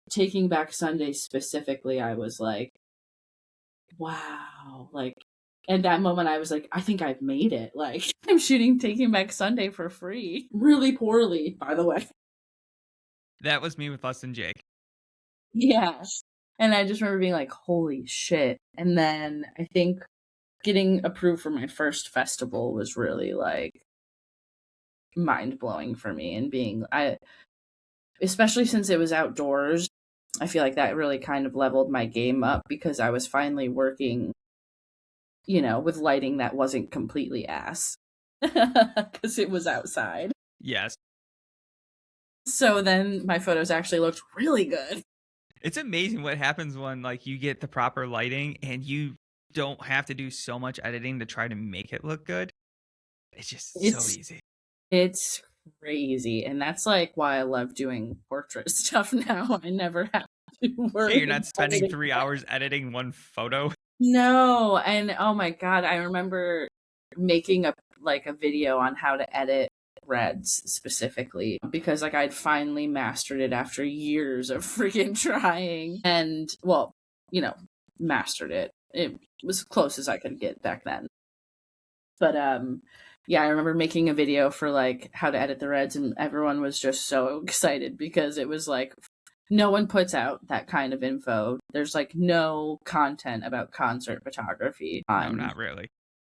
Speaker 2: Taking Back Sunday specifically, I was like, wow, like, at that moment I was like, I think I've made it. Like, I'm shooting Taking Back Sunday for free. Really poorly, by the way.
Speaker 1: That was me with Less Than Jake.
Speaker 2: Yeah. And I just remember being like, holy shit. And then I think getting approved for my first festival was really like mind blowing for me, and especially since it was outdoors, I feel like that really kind of leveled my game up because I was finally working, with lighting that wasn't completely ass because it was outside.
Speaker 1: Yes.
Speaker 2: So then my photos actually looked really good.
Speaker 1: It's amazing what happens when like you get the proper lighting and you don't have to do so much editing to try to make it look good. It's just so
Speaker 2: It's
Speaker 1: easy.
Speaker 2: it's crazy, and that's like why I love doing portrait stuff now. I never have to
Speaker 1: Yeah,
Speaker 2: worry
Speaker 1: you're not
Speaker 2: about
Speaker 1: spending
Speaker 2: it
Speaker 1: 3
Speaker 2: again.
Speaker 1: hours editing one photo.
Speaker 2: No, and oh my god, I remember making a video on how to edit reds specifically because like I'd finally mastered it after years of freaking trying, and well, you know, mastered it. It was as close as I could get back then. But yeah, I remember making a video for like how to edit the reds, and everyone was just so excited because it was like no one puts out that kind of info. There's like no content about concert photography
Speaker 1: No, not really.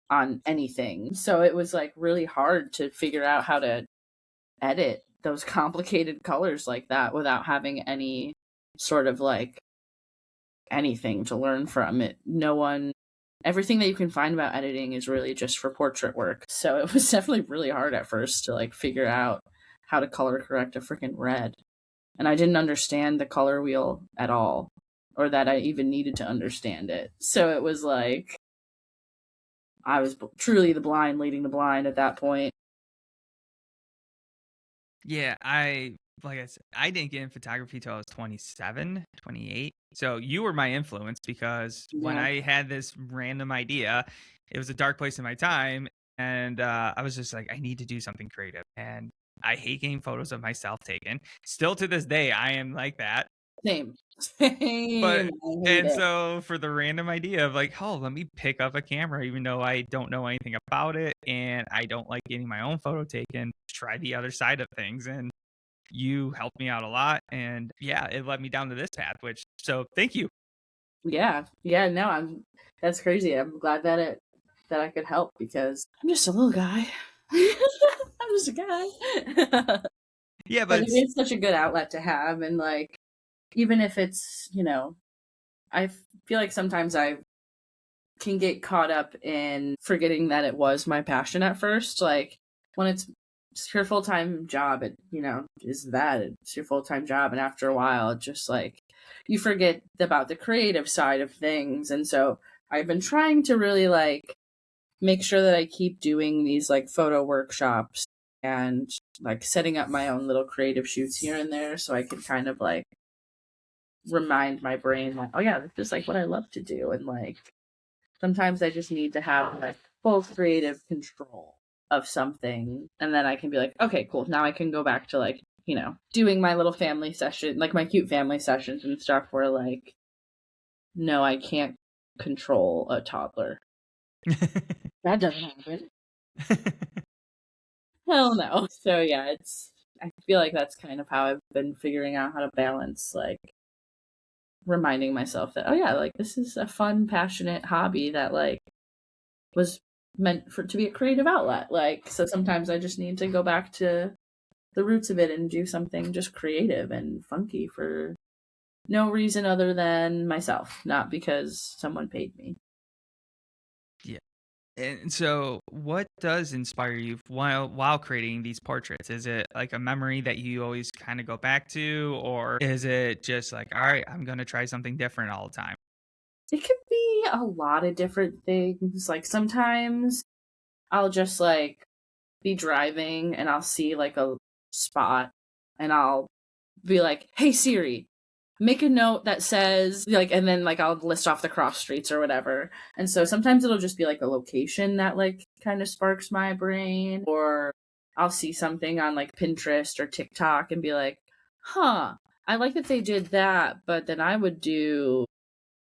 Speaker 2: on anything. So it was like really hard to figure out how to edit those complicated colors like that without having any sort of like anything to learn from it. No one Everything that you can find about editing is really just for portrait work. So it was definitely really hard at first to like figure out how to color correct a freaking red. And I didn't understand the color wheel at all, or that I even needed to understand it. So it was like I was truly the blind leading the blind at that point.
Speaker 1: Yeah, like I said, I didn't get in photography till I was 27, 28. So you were my influence because when
Speaker 2: Yeah.
Speaker 1: I had this random idea, it was a dark place in my time, and I was just like, I need to do something creative. And I hate getting photos of myself taken. Still to this day, I am like that.
Speaker 2: Same. Same.
Speaker 1: But
Speaker 2: I hate
Speaker 1: and
Speaker 2: it.
Speaker 1: so for the random idea of like, oh, let me pick up a camera, even though I don't know anything about it and I don't like getting my own photo taken, try the other side of things. And you helped me out a lot. And yeah, it led me down to this path, which so thank you.
Speaker 2: Yeah. Yeah, no, that's crazy. I'm glad that I could help because I'm just a little guy. I'm just a guy.
Speaker 1: Yeah,
Speaker 2: But
Speaker 1: but
Speaker 2: it
Speaker 1: it's
Speaker 2: is such a good outlet to have, and like even if it's, I feel like sometimes I can get caught up in forgetting that it was my passion at first. Like when it's your full time job, it's your full time job, and after a while, it just like you forget about the creative side of things. And so I've been trying to really like make sure that I keep doing these like photo workshops and like setting up my own little creative shoots here and there so I can kind of like remind my brain like, oh yeah, this is like what I love to do, and like sometimes I just need to have like full creative control of something, and then I can be like, okay, cool. Now I can go back to like, doing my little family session, like my cute family sessions and stuff where like, no, I can't control a toddler. That doesn't happen. Hell no. So yeah, I feel like that's kind of how I've been figuring out how to balance like reminding myself that, oh yeah, like this is a fun, passionate hobby that like was meant for to be a creative outlet. Like so sometimes I just need to go back to the roots of it and do something just creative and funky for no reason other than myself, not because someone paid me.
Speaker 1: yeah. And so what does inspire you while creating these portraits? Is it like a memory that you always kind of go back to, or is it just like, all right, I'm gonna try something different all the time?
Speaker 2: It could be a lot of different things. Like sometimes I'll just like be driving and I'll see like a spot and I'll be like, "Hey Siri, make a note that says," like, and then like I'll list off the cross streets or whatever. And so sometimes it'll just be like a location that like kind of sparks my brain, or I'll see something on like Pinterest or TikTok and be like, "Huh, I like that they did that, but then I would do,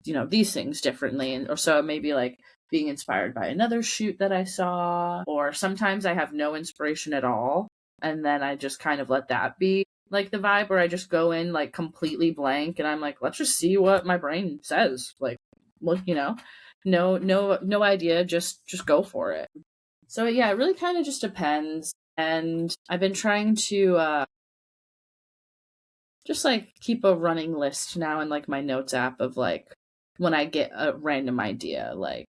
Speaker 2: these things differently." And or so maybe like being inspired by another shoot that I saw, or sometimes I have no inspiration at all and then I just kind of let that be like the vibe, where I just go in like completely blank and I'm like, let's just see what my brain says. Like, look, no idea, just go for it. So yeah, it really kind of just depends. And I've been trying to just like keep a running list now in like my notes app of like when I get a random idea. Like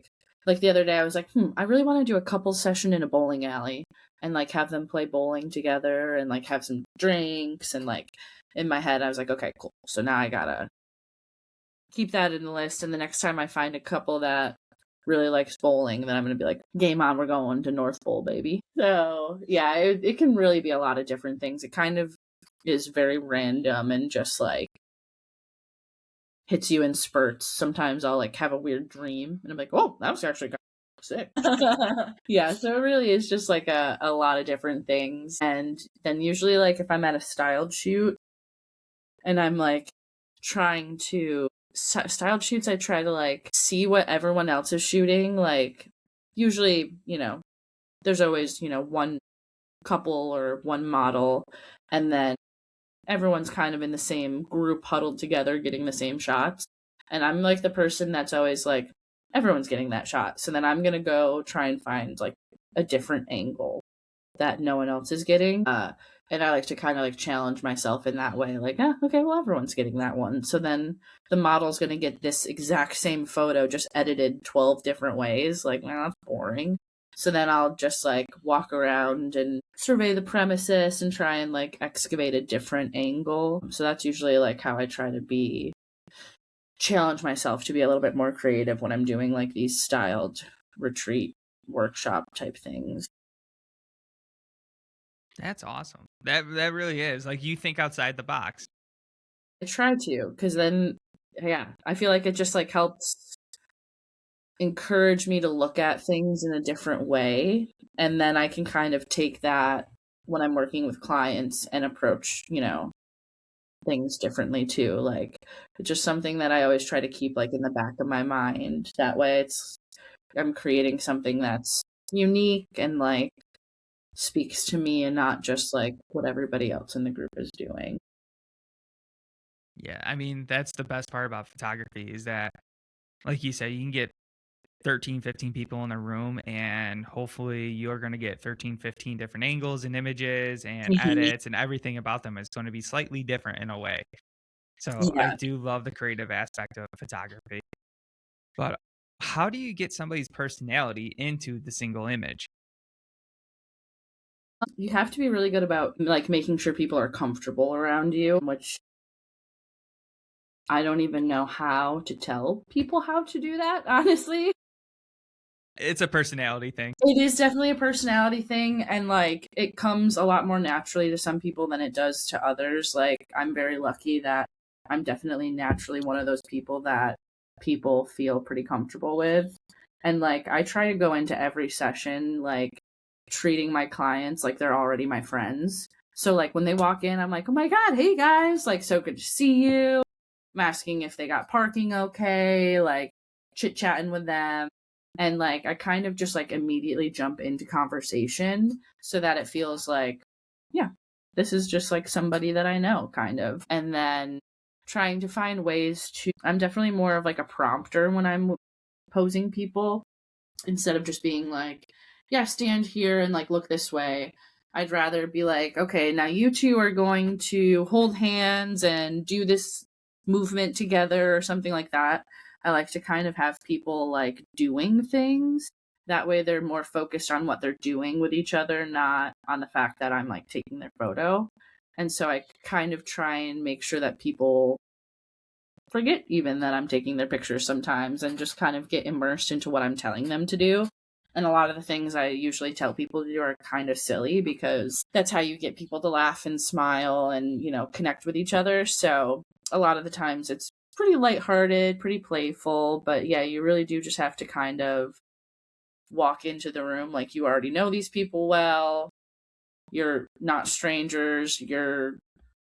Speaker 2: the other day I was like, I really want to do a couple session in a bowling alley and like have them play bowling together and like have some drinks. And like in my head I was like, okay, cool. So now I gotta keep that in the list, and the next time I find a couple that really likes bowling, then I'm gonna be like, game on, we're going to North Pole, baby. So yeah, it can really be a lot of different things. It kind of is very random and just like hits you in spurts. Sometimes I'll like have a weird dream and I'm like, oh, that was actually sick. Yeah, so it really is just like a lot of different things. And then usually like if I'm at a styled shoot and I'm like trying to styled shoots, I try to like see what everyone else is shooting. Like usually, there's always, one couple or one model, and then everyone's kind of in the same group huddled together getting the same shots. And I'm like the person that's always like, everyone's getting that shot. So then I'm going to go try and find like a different angle that no one else is getting. And I like to kind of like challenge myself in that way. Like, okay, well, everyone's getting that one. So then the model's going to get this exact same photo, just edited 12 different ways. Like, well, that's boring. So then I'll just like walk around and survey the premises and try and like excavate a different angle. So that's usually like how I try to challenge myself to be a little bit more creative when I'm doing like these styled retreat workshop type things.
Speaker 1: That's awesome. That really is. Like you think outside the box.
Speaker 2: I try to, because then, yeah, I feel like it just like helps encourage me to look at things in a different way. And then I can kind of take that when I'm working with clients and approach, things differently too. Like it's just something that I always try to keep like in the back of my mind. That way I'm creating something that's unique and like speaks to me and not just like what everybody else in the group is doing.
Speaker 1: Yeah, I mean, that's the best part about photography is that, like you said, you can get 13, 15 people in a room, and hopefully you're going to get 13, 15 different angles and images and edits, and everything about them is going to be slightly different in a way. So I
Speaker 2: Yeah.
Speaker 1: do love the creative aspect of photography. But how do you get somebody's personality into the single image?
Speaker 2: You have to be really good about like making sure people are comfortable around you, which I don't even know how to tell people how to do that, honestly.
Speaker 1: It's a personality thing.
Speaker 2: It is definitely a personality thing, and like it comes a lot more naturally to some people than it does to others. Like I'm very lucky that I'm definitely naturally one of those people that people feel pretty comfortable with. And like I try to go into every session like treating my clients like they're already my friends. So like when they walk in, I'm like, "Oh my god, hey guys, like so good to see you." I'm asking if they got parking okay, like chit-chatting with them. And like I kind of just like immediately jump into conversation so that it feels like, yeah, this is just like somebody that I know, kind of. And then trying to find ways to, I'm definitely more of like a prompter when I'm posing people, instead of just being like, yeah, stand here and like look this way. I'd rather be like, okay, now you two are going to hold hands and do this movement together or something like that. I like to kind of have people like doing things. That way they're more focused on what they're doing with each other, not on the fact that I'm like taking their photo. And so I kind of try and make sure that people forget even that I'm taking their pictures sometimes and just kind of get immersed into what I'm telling them to do. And a lot of the things I usually tell people to do are kind of silly because that's how you get people to laugh and smile and, connect with each other. So a lot of the times it's pretty lighthearted, pretty playful. But yeah, you really do just have to kind of walk into the room like you already know these people well. You're not strangers. You're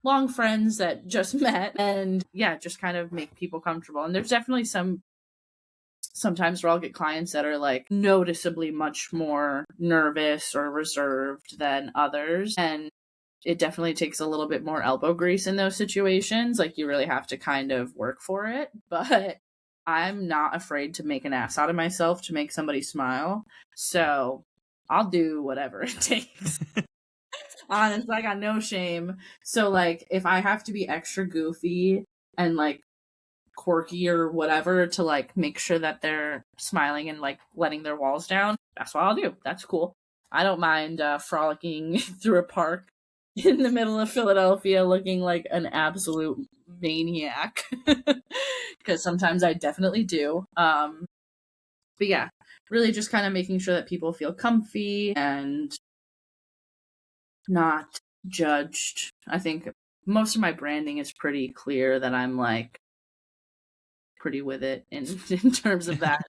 Speaker 2: long friends that just met. And yeah, just kind of make people comfortable. And there's definitely sometimes where I'll get clients that are like noticeably much more nervous or reserved than others. And it definitely takes a little bit more elbow grease in those situations. Like you really have to kind of work for it. But I'm not afraid to make an ass out of myself to make somebody smile. So I'll do whatever it takes. Honestly, I got no shame. So like if I have to be extra goofy and like quirky or whatever to like make sure that they're smiling and like letting their walls down, that's what I'll do. That's cool. I don't mind frolicking through a park in the middle of Philadelphia looking like an absolute maniac because sometimes I definitely do. But yeah, really just kind of making sure that people feel comfy and not judged. I think most of my branding is pretty clear that I'm like pretty with it in terms of that.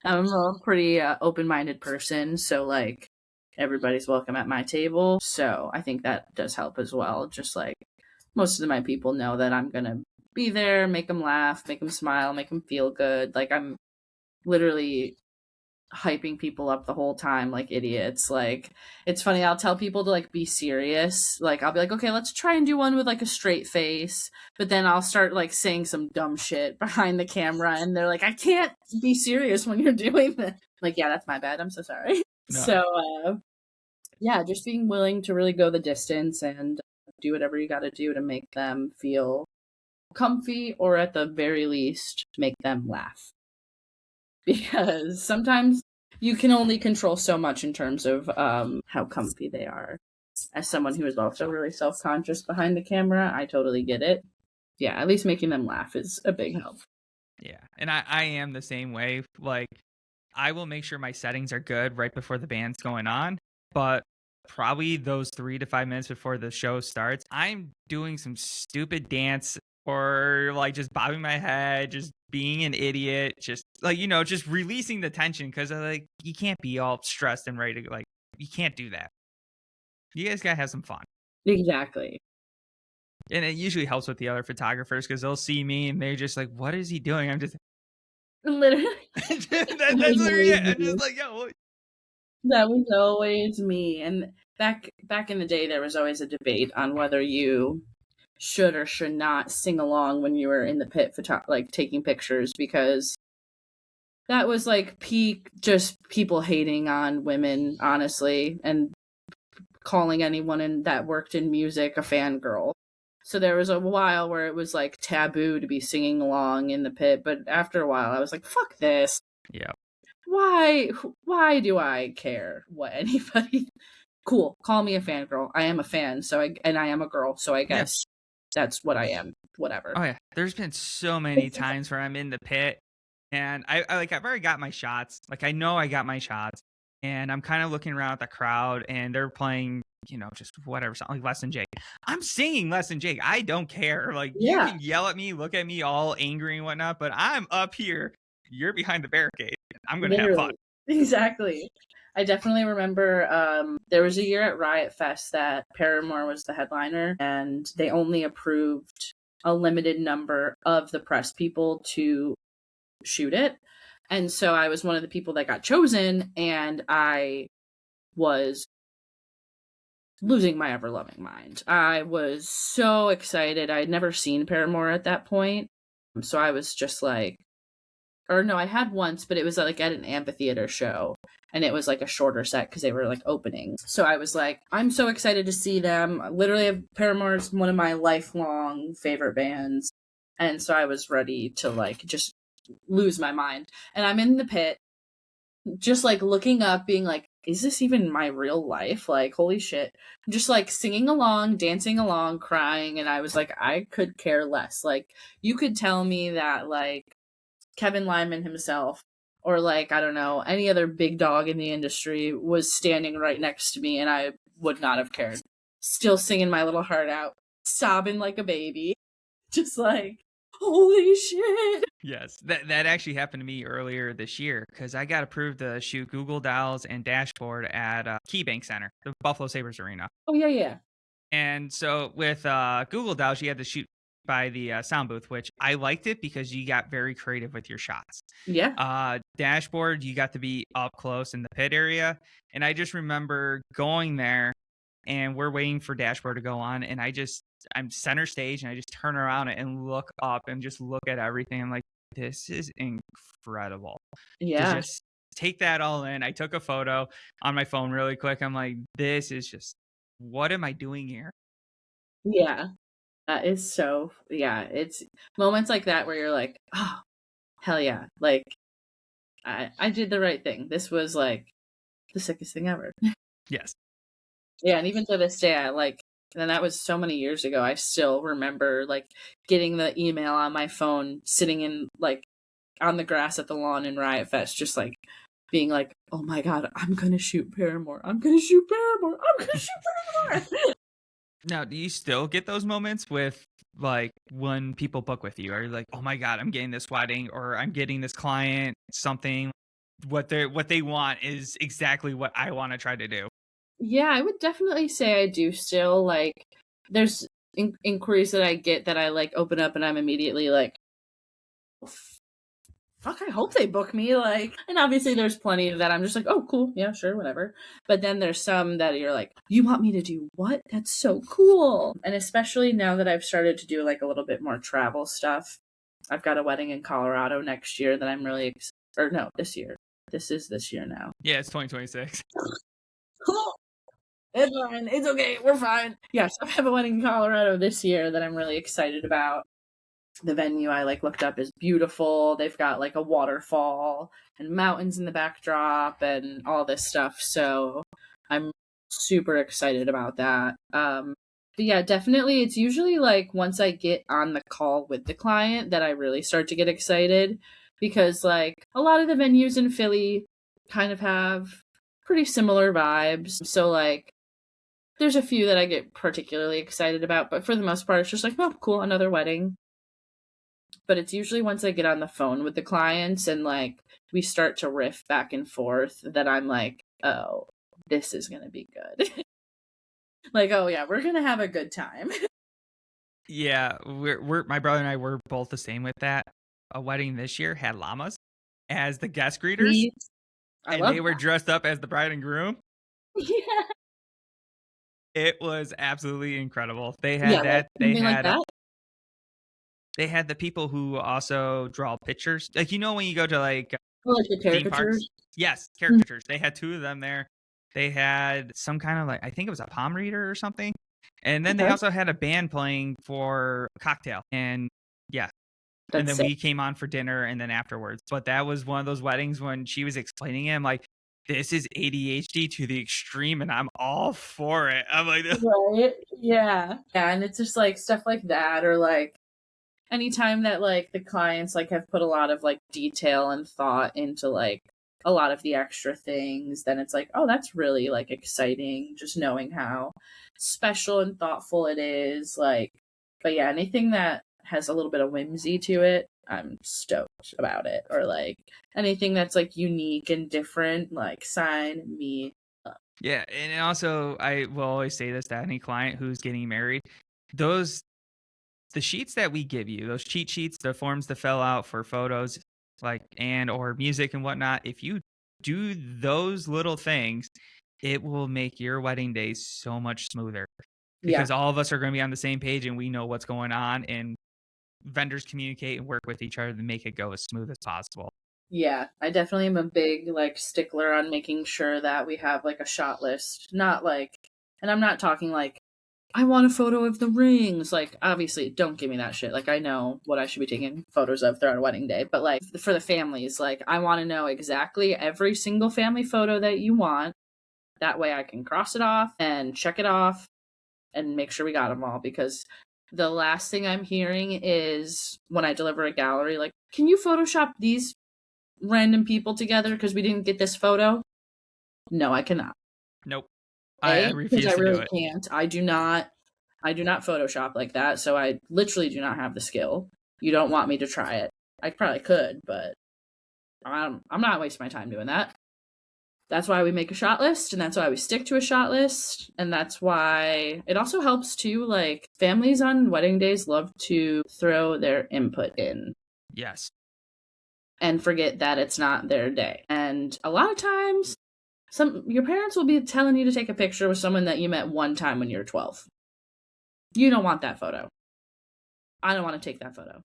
Speaker 2: I'm a pretty open-minded person, so like everybody's welcome at my table. So I think that does help as well. Just like most of my people know that I'm gonna be there, make them laugh, make them smile, make them feel good. Like I'm literally hyping people up the whole time like idiots. Like it's funny, I'll tell people to like be serious. Like I'll be like, okay, let's try and do one with like a straight face, but then I'll start like saying some dumb shit behind the camera and they're like, I can't be serious when you're doing this. Like, yeah, that's my bad, I'm so sorry.
Speaker 1: No.
Speaker 2: So yeah, just being willing to really go the distance and do whatever you got to do to make them feel comfy, or at the very least make them laugh, because sometimes you can only control so much in terms of how comfy they are. As someone who is also really self-conscious behind the camera, I totally get it. Yeah, at least making them laugh is a big help.
Speaker 1: Yeah. And I am the same way. Like, I will make sure my settings are good right before the band's going on. But probably those 3 to 5 minutes before the show starts, I'm doing some stupid dance or like just bobbing my head, just being an idiot, just like, just releasing the tension because like you can't be all stressed and ready to like, you can't do that. You guys gotta have some fun.
Speaker 2: Exactly.
Speaker 1: And it usually helps with the other photographers because they'll see me and they're just like, what is he doing? I'm just,
Speaker 2: Literally.
Speaker 1: that's literally it. I'm just like, yo, what?
Speaker 2: That was always me. And back in the day, there was always a debate on whether you should or should not sing along when you were in the pit like taking pictures, because that was like peak just people hating on women, honestly, and calling anyone that worked in music a fangirl. So there was a while where it was like taboo to be singing along in the pit, but after a while I was like, fuck this.
Speaker 1: Yeah.
Speaker 2: Why do I care what anybody cool, call me a fangirl. I am a fan, and I am a girl, so I guess that's what I am. Whatever.
Speaker 1: Oh yeah. There's been so many times where I'm in the pit and I like I've already got my shots. Like I know I got my shots. And I'm kind of looking around at the crowd and they're playing, just whatever song, like Less Than Jake. I'm singing Less Than Jake. I don't care. Like you can yell at me, look at me all angry and whatnot, but I'm up here. You're behind the barricade. I'm gonna have fun.
Speaker 2: Exactly. I definitely remember there was a year at Riot Fest that Paramore was the headliner, and they only approved a limited number of the press people to shoot it. And so I was one of the people that got chosen, and I was losing my ever-loving mind. I was so excited. I had never seen Paramore at that point. So I was just like, or no, I had once, but it was like at an amphitheater show. And it was like a shorter set because they were like opening. So I was like, I'm so excited to see them. Literally, Paramore is one of my lifelong favorite bands. And so I was ready to like just lose my mind. And I'm in the pit, just like looking up, being like, is this even my real life? Like, holy shit. I'm just like singing along, dancing along, crying. And I was like, I could care less. Like, you could tell me that, like, Kevin Lyman himself, or like, I don't know, any other big dog in the industry was standing right next to me, and I would not have cared. Still singing my little heart out, sobbing like a baby. Just like, holy shit.
Speaker 1: Yes, that actually happened to me earlier this year because I got approved to shoot Google Dolls and Dashboard at KeyBank Center, the Buffalo Sabres arena.
Speaker 2: Oh, yeah, yeah.
Speaker 1: And so with Google Dolls, you had to shoot by the sound booth, which I liked it because you got very creative with your shots.
Speaker 2: Yeah.
Speaker 1: Dashboard, you got to be up close in the pit area. And I just remember going there and we're waiting for Dashboard to go on. And I'm center stage and I just turn around and look up and just look at everything. I'm like, this is incredible to
Speaker 2: Yeah.
Speaker 1: just take that all in. I took a photo on my phone really quick. I'm like, this is just, what am I doing here?
Speaker 2: Yeah. That is so, yeah. It's moments like that where you're like, oh, hell yeah. Like, I did the right thing. This was like the sickest thing ever.
Speaker 1: Yes.
Speaker 2: Yeah, and even to this day, I like, and that was so many years ago. I still remember like getting the email on my phone, sitting in like on the grass at the lawn in Riot Fest, just like being like, "Oh my god, I'm gonna shoot Paramore! I'm gonna shoot Paramore! I'm gonna shoot Paramore!"
Speaker 1: Now, do you still get those moments with like when people book with you? Are you like, oh my god, I'm getting this wedding or I'm getting this client something? What they want is exactly what I want to try to do.
Speaker 2: Yeah, I would definitely say I do still like. There's inquiries that I get that I like open up and I'm immediately like, fuck, I hope they book me. Like, and obviously there's plenty that I'm just like, oh, cool. Yeah, sure, whatever. But then there's some that you're like, you want me to do what? That's so cool. And especially now that I've started to do like a little bit more travel stuff. I've got a wedding in Colorado next year that I'm really, or no, this year. This is this year now.
Speaker 1: Yeah, it's 2026.
Speaker 2: Cool. It's fine. It's okay. We're fine. Yes, I have a wedding in Colorado this year that I'm really excited about. The venue I like looked up is beautiful. They've got like a waterfall and mountains in the backdrop and all this stuff. So I'm super excited about that. But yeah, definitely it's usually like once I get on the call with the client that I really start to get excited because like a lot of the venues in Philly kind of have pretty similar vibes. So like there's a few that I get particularly excited about, but for the most part it's just like, oh, cool, another wedding. But it's usually once I get on the phone with the clients and like we start to riff back and forth that I'm like, oh, this is gonna be good. Like, oh yeah, we're gonna have a good time.
Speaker 1: Yeah, we're my brother and I were both the same with that. A wedding this year had llamas as the guest greeters,
Speaker 2: Please. I
Speaker 1: and
Speaker 2: love
Speaker 1: they were dressed up as the bride and groom.
Speaker 2: that. Yeah.
Speaker 1: It was absolutely incredible. They had
Speaker 2: Yeah, like
Speaker 1: that. They
Speaker 2: something like
Speaker 1: had
Speaker 2: that.
Speaker 1: they had the people who also draw pictures. Like when you go to like
Speaker 2: Or like the
Speaker 1: theme parks.
Speaker 2: caricatures.
Speaker 1: Yes,
Speaker 2: Mm.
Speaker 1: caricatures. They had two of them there. They had some kind of like I think it was a palm reader or something. And then they
Speaker 2: Okay.
Speaker 1: also had a band playing for a cocktail. And yeah. And
Speaker 2: That's
Speaker 1: then
Speaker 2: sick.
Speaker 1: we came on for dinner and then afterwards. But that was one of those weddings when she was explaining it. I'm like, this is ADHD to the extreme and I'm all for it. I'm like,
Speaker 2: Right. Yeah. Yeah, and it's just like stuff like that, or like anytime that like the clients like have put a lot of like detail and thought into like a lot of the extra things, then it's like, oh, that's really like exciting just knowing how special and thoughtful it is. Like, but yeah, anything that has a little bit of whimsy to it, I'm stoked about it. Or like anything that's like unique and different, like sign me up.
Speaker 1: yeah. And also, I will always say this to any client who's getting married. Those the sheets that we give you, those cheat sheets, the forms to fill out for photos, like and or music and whatnot, if you do those little things, it will make your wedding day so much smoother
Speaker 2: Yeah.
Speaker 1: because all of us are going to be on the same page and we know what's going on and vendors communicate and work with each other to make it go as smooth as possible.
Speaker 2: Yeah, I definitely am a big like stickler on making sure that we have like a shot list. Not like, and I'm not talking like I want a photo of the rings. Like obviously don't give me that shit. Like I know what I should be taking photos of throughout a wedding day, but like for the families, like I want to know exactly every single family photo that you want. That way I can cross it off and check it off and make sure we got them all, because the last thing I'm hearing is when I deliver a gallery, like, can you Photoshop these random people together because we didn't get this photo? No, I cannot.
Speaker 1: Nope. I
Speaker 2: Because
Speaker 1: refuse
Speaker 2: I
Speaker 1: to do
Speaker 2: really
Speaker 1: it.
Speaker 2: can't. I do not Photoshop like that, so I literally do not have the skill. You don't want me to try it. I probably could, but I'm not wasting my time doing that. That's why we make a shot list, and that's why we stick to a shot list, and that's why it also helps too. Like, families on wedding days love to throw their input in
Speaker 1: Yes.
Speaker 2: and forget that it's not their day. And a lot of times, your parents will be telling you to take a picture with someone that you met one time when you were 12. You don't want that photo. I don't want to take that photo.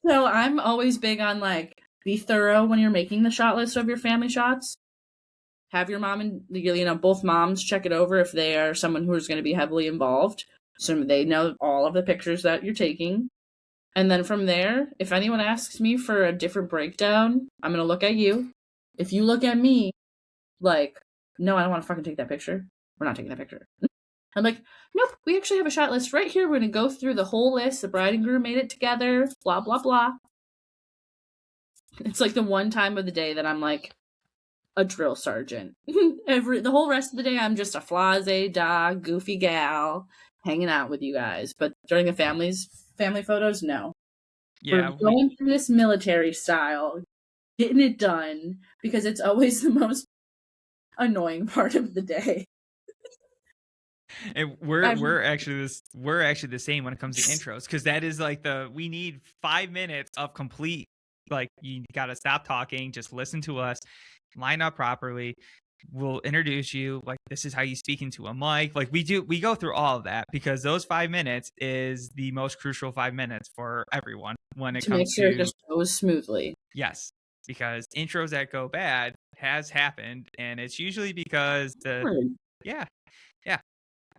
Speaker 2: So I'm always big on, like, be thorough when you're making the shot list of your family shots. Have your mom and, both moms check it over if they are someone who is going to be heavily involved, so they know all of the pictures that you're taking. And then from there, if anyone asks me for a different breakdown, I'm going to look at you. If you look at me like, no, I don't want to fucking take that picture, we're not taking that picture. I'm like, nope, we actually have a shot list right here. We're going to go through the whole list. The bride and groom made it together, blah, blah, blah. It's like the one time of the day that I'm like a drill sergeant. The whole rest of the day, I'm just a flase dog, goofy gal, hanging out with you guys. But during the family photos, no.
Speaker 1: Yeah.
Speaker 2: We're going through this military style, getting it done, because it's always the most annoying part of the day.
Speaker 1: And we're actually the same when it comes to intros, because that is like we need 5 minutes of complete, like, you gotta stop talking, just listen to us, line up properly, we'll introduce you, like, this is how you speak into a mic, like, we go through all of that, because those 5 minutes is the most crucial 5 minutes for everyone when it
Speaker 2: to make
Speaker 1: comes
Speaker 2: sure it
Speaker 1: to,
Speaker 2: just goes smoothly.
Speaker 1: yes, because intros that go bad has happened, and it's usually because yeah,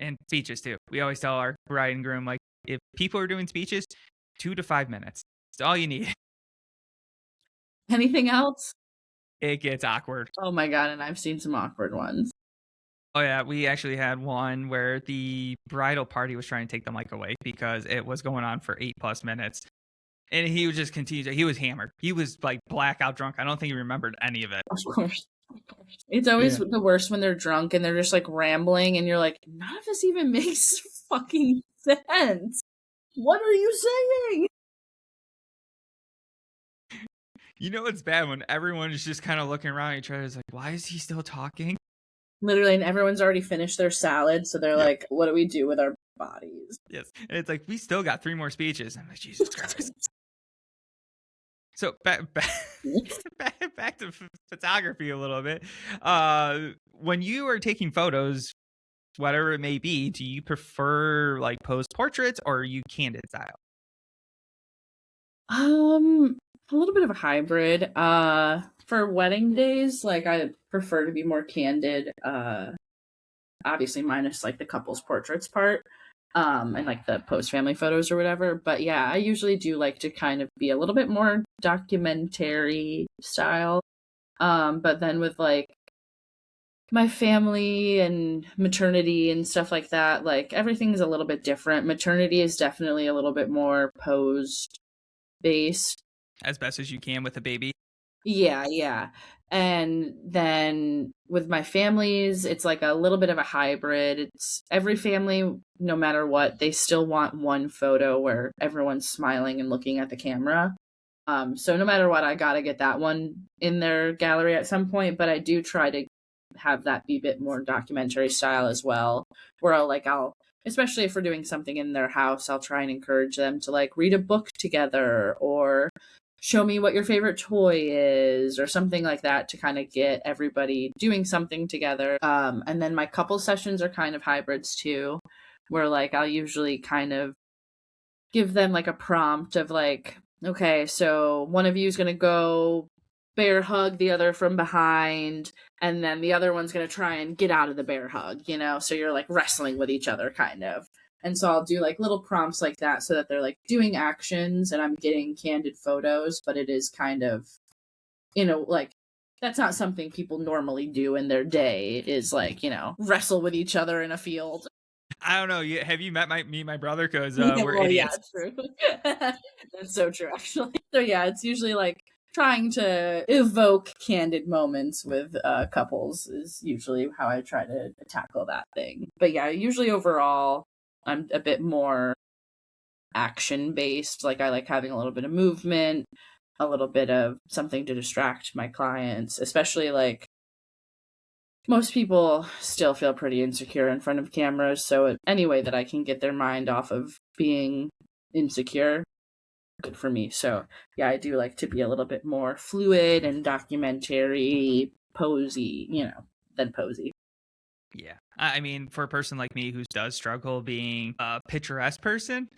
Speaker 1: and speeches too. We always tell our bride and groom, like, if people are doing speeches, 2 to 5 minutes. It's all you need.
Speaker 2: Anything else?
Speaker 1: It gets awkward.
Speaker 2: Oh my god, and I've seen some awkward ones.
Speaker 1: Oh yeah, we actually had one where the bridal party was trying to take the mic away because it was going on for 8+ minutes. And he would just continue. He was hammered. He was like blackout drunk. I don't think he remembered any of it.
Speaker 2: Of course. It's always the worst when they're drunk and they're just like rambling and you're like, none of this even makes fucking sense. What are you saying?
Speaker 1: You know, it's bad when everyone is just kind of looking around at each other. It's like, why is he still talking?
Speaker 2: Literally, and everyone's already finished their salad, so they're like, what do we do with our bodies?
Speaker 1: Yes. And it's like, we still got 3 more speeches. I'm like, Jesus Christ. So back to photography a little bit. When you are taking photos, whatever it may be, do you prefer like pose portraits or are you candid style?
Speaker 2: A little bit of a hybrid. For wedding days, like, I prefer to be more candid. Obviously minus like the couples portraits part. And like the post family photos or whatever. But yeah, I usually do like to kind of be a little bit more documentary style. But then with like my family and maternity and stuff like that, like, everything's a little bit different. Maternity is definitely a little bit more posed based.
Speaker 1: As best as you can with a baby.
Speaker 2: Yeah. And then with my families, it's like a little bit of a hybrid. It's every family, no matter what, they still want one photo where everyone's smiling and looking at the camera. So no matter what, I gotta get that one in their gallery at some point, but I do try to have that be a bit more documentary style as well, where I'll especially if we're doing something in their house, I'll try and encourage them to like read a book together or show me what your favorite toy is or something like that to kind of get everybody doing something together. And then my couple sessions are kind of hybrids too, where like I'll usually kind of give them like a prompt of like, okay, so one of you is going to go bear hug the other from behind, and then the other one's going to try and get out of the bear hug, so you're like wrestling with each other kind of. And so I'll do like little prompts like that so that they're like doing actions and I'm getting candid photos, but it is kind of, like That's not something people normally do in their day, is like, wrestle with each other in a field.
Speaker 1: I don't know. Have you met my brother? Because
Speaker 2: Yeah,
Speaker 1: we're
Speaker 2: well, yeah,
Speaker 1: idiots.
Speaker 2: true. That's so true, actually. So yeah, it's usually like trying to evoke candid moments with couples is usually how I try to tackle that thing. But yeah, usually overall, I'm a bit more action based. Like I like having a little bit of movement, a little bit of something to distract my clients, especially like most people still feel pretty insecure in front of cameras. So any way that I can get their mind off of being insecure, good for me. So yeah, I do like to be a little bit more fluid and documentary, posy, than posy.
Speaker 1: Yeah. I mean, for a person like me who does struggle being a picturesque person,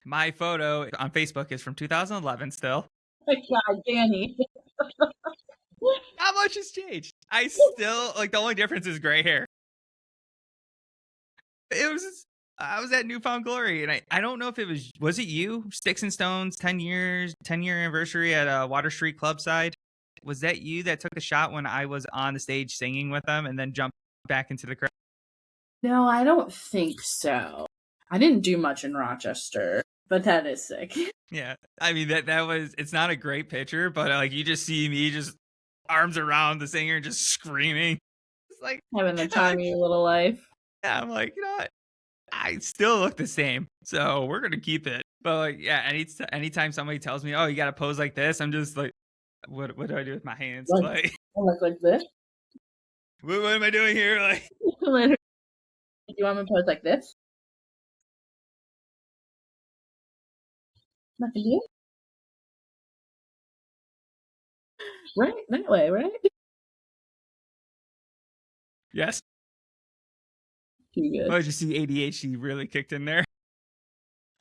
Speaker 1: my photo on Facebook is from 2011 still.
Speaker 2: My God, Danny.
Speaker 1: How much has changed? I still like the only difference is gray hair. It was I was at Newfound Glory, and I don't know if it was it you Sticks and Stones 10-year anniversary at Water Street Clubside. Was that you that took the shot when I was on the stage singing with them and then jumped back into the crowd?
Speaker 2: No, I don't think so. I didn't do much in Rochester, but that is sick.
Speaker 1: Yeah, I mean that was it's not a great picture, but like you just see me just arms around the singer just screaming. It's like
Speaker 2: Having the time of your little life.
Speaker 1: yeah, I'm like, you know what? I still look the same, so we're gonna keep it. But like, yeah, anytime somebody tells me, "Oh, you gotta pose like this," I'm just like, "What do I do with my hands?
Speaker 2: Like,
Speaker 1: Like,
Speaker 2: I like this.
Speaker 1: what am I doing here?" Like,
Speaker 2: Literally. Do you want me to pose like this? Nothing to do? Right? That way, right?
Speaker 1: yes.
Speaker 2: Too good.
Speaker 1: Oh, did you see ADHD really kicked in there?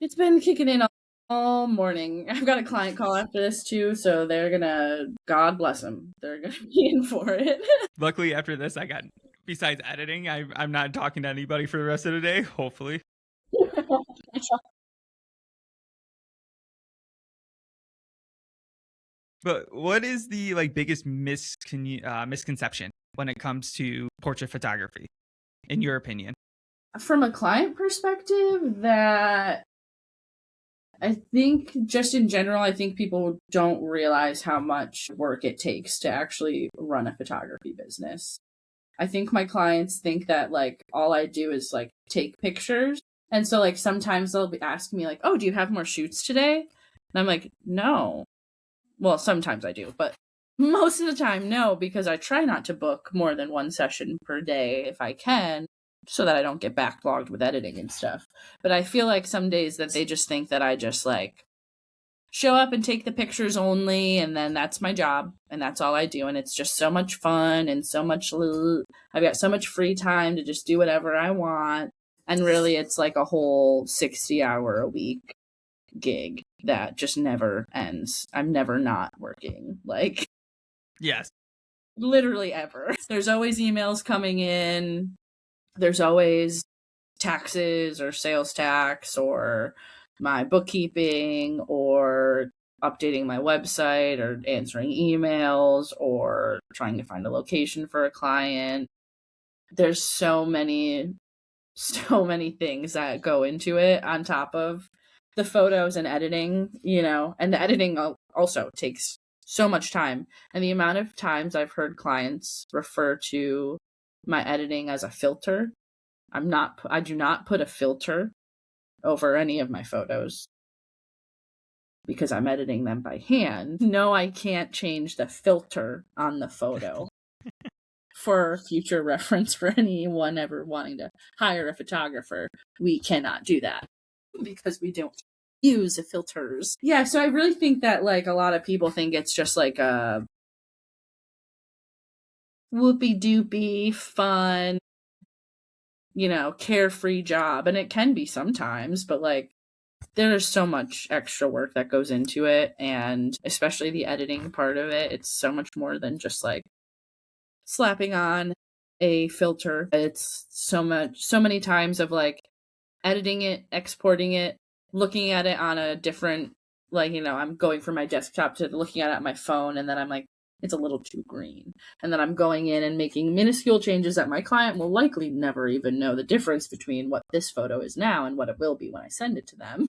Speaker 2: It's been kicking in all morning. I've got a client call after this too, so they're gonna, God bless them, they're gonna be in for it.
Speaker 1: Luckily, after this, I got besides editing, I'm not talking to anybody for the rest of the day. Hopefully. But what is the like biggest misconception when it comes to portrait photography, in your opinion?
Speaker 2: From a client perspective, that I think just in general, I think people don't realize how much work it takes to actually run a photography business. I think my clients think that like all I do is like take pictures. And so like sometimes they'll be asking me like, "Oh, do you have more shoots today?" And I'm like, "No." Well, sometimes I do, but most of the time no, because I try not to book more than one session per day if I can, so that I don't get backlogged with editing and stuff. But I feel like some days that they just think that I just like show up and take the pictures only, and then that's my job and that's all I do, and it's just so much fun and I've got so much free time to just do whatever I want, and really it's like a whole 60-hour a week gig that just never ends. I'm never not working, like
Speaker 1: Yes.
Speaker 2: literally ever. There's always emails coming in, there's always taxes or sales tax or my bookkeeping or updating my website or answering emails or trying to find a location for a client. There's so many things that go into it on top of the photos and editing, and the editing also takes so much time. And the amount of times I've heard clients refer to my editing as a filter. I do not put a filter over any of my photos because I'm editing them by hand. No, I can't change the filter on the photo. For future reference, for anyone ever wanting to hire a photographer, we cannot do that because we don't use filters. Yeah, so I really think that like a lot of people think it's just like a whoopie doopy fun, carefree job, and it can be sometimes, but like there's so much extra work that goes into it, and especially the editing part of it, it's so much more than just like slapping on a filter. It's so many times of like editing it, exporting it, looking at it on a different, like, I'm going from my desktop to looking at it on my phone, and then I'm like it's a little too green. And then I'm going in and making minuscule changes that my client will likely never even know the difference between what this photo is now and what it will be when I send it to them.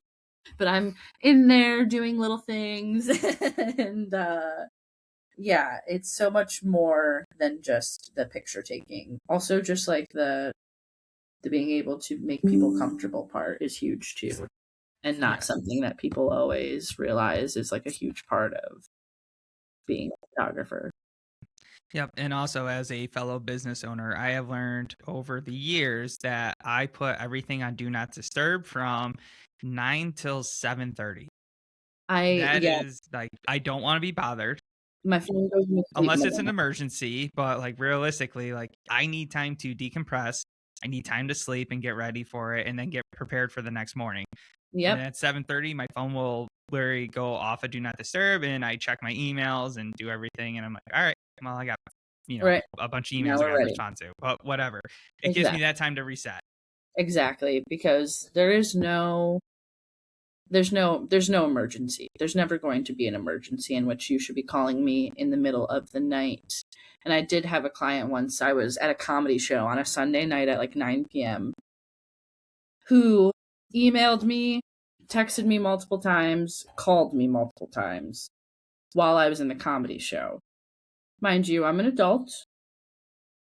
Speaker 2: But I'm in there doing little things and yeah, it's so much more than just the picture taking. Also just like the being able to make people comfortable part is huge too. And not
Speaker 1: Yes.
Speaker 2: something that people always realize is like a huge part of being a photographer.
Speaker 1: Yep. And also, as a fellow business owner, I have learned over the years that I put everything on Do Not Disturb from 9 till 7:30. That
Speaker 2: Yeah,
Speaker 1: is like, I don't want to be bothered
Speaker 2: my phone goes into sleep
Speaker 1: unless it's an
Speaker 2: mode.
Speaker 1: emergency. But like, realistically, like, I need time to decompress. I need time to sleep and get ready for it and then get prepared for the next morning. And
Speaker 2: Yep,
Speaker 1: at 7:30, my phone will literally go off of Do Not Disturb, and I check my emails and do everything. And I'm like, all right, well, I got,
Speaker 2: right.
Speaker 1: a bunch of
Speaker 2: Now
Speaker 1: emails I
Speaker 2: we're
Speaker 1: got to
Speaker 2: ready.
Speaker 1: respond to, but whatever. It gives me
Speaker 2: Exactly.
Speaker 1: that time to reset.
Speaker 2: Exactly. Because there's no emergency. There's never going to be an emergency in which you should be calling me in the middle of the night. And I did have a client once. I was at a comedy show on a Sunday night at like 9 p.m. who emailed me, texted me multiple times, called me multiple times while I was in the comedy show. Mind you, I'm an adult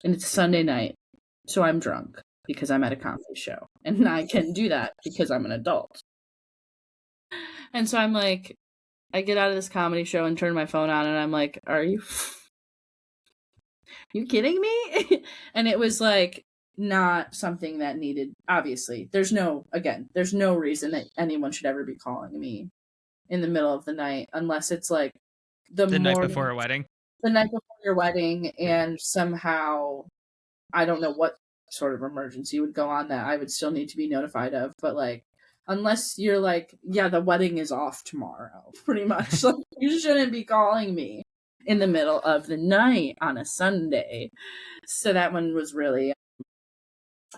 Speaker 2: and it's a Sunday night, so I'm drunk because I'm at a comedy show. And I can do that because I'm an adult. And so I'm like, I get out of this comedy show and turn my phone on and I'm like, are you kidding me? And it was like not something that needed, obviously. There's no reason that anyone should ever be calling me in the middle of the night unless it's like the
Speaker 1: The night before
Speaker 2: morning,
Speaker 1: a wedding.
Speaker 2: the night before your wedding, and somehow I don't know what sort of emergency would go on that I would still need to be notified of, but like unless you're like, yeah, the wedding is off tomorrow, pretty much. Like you shouldn't be calling me in the middle of the night on a Sunday. So that one was really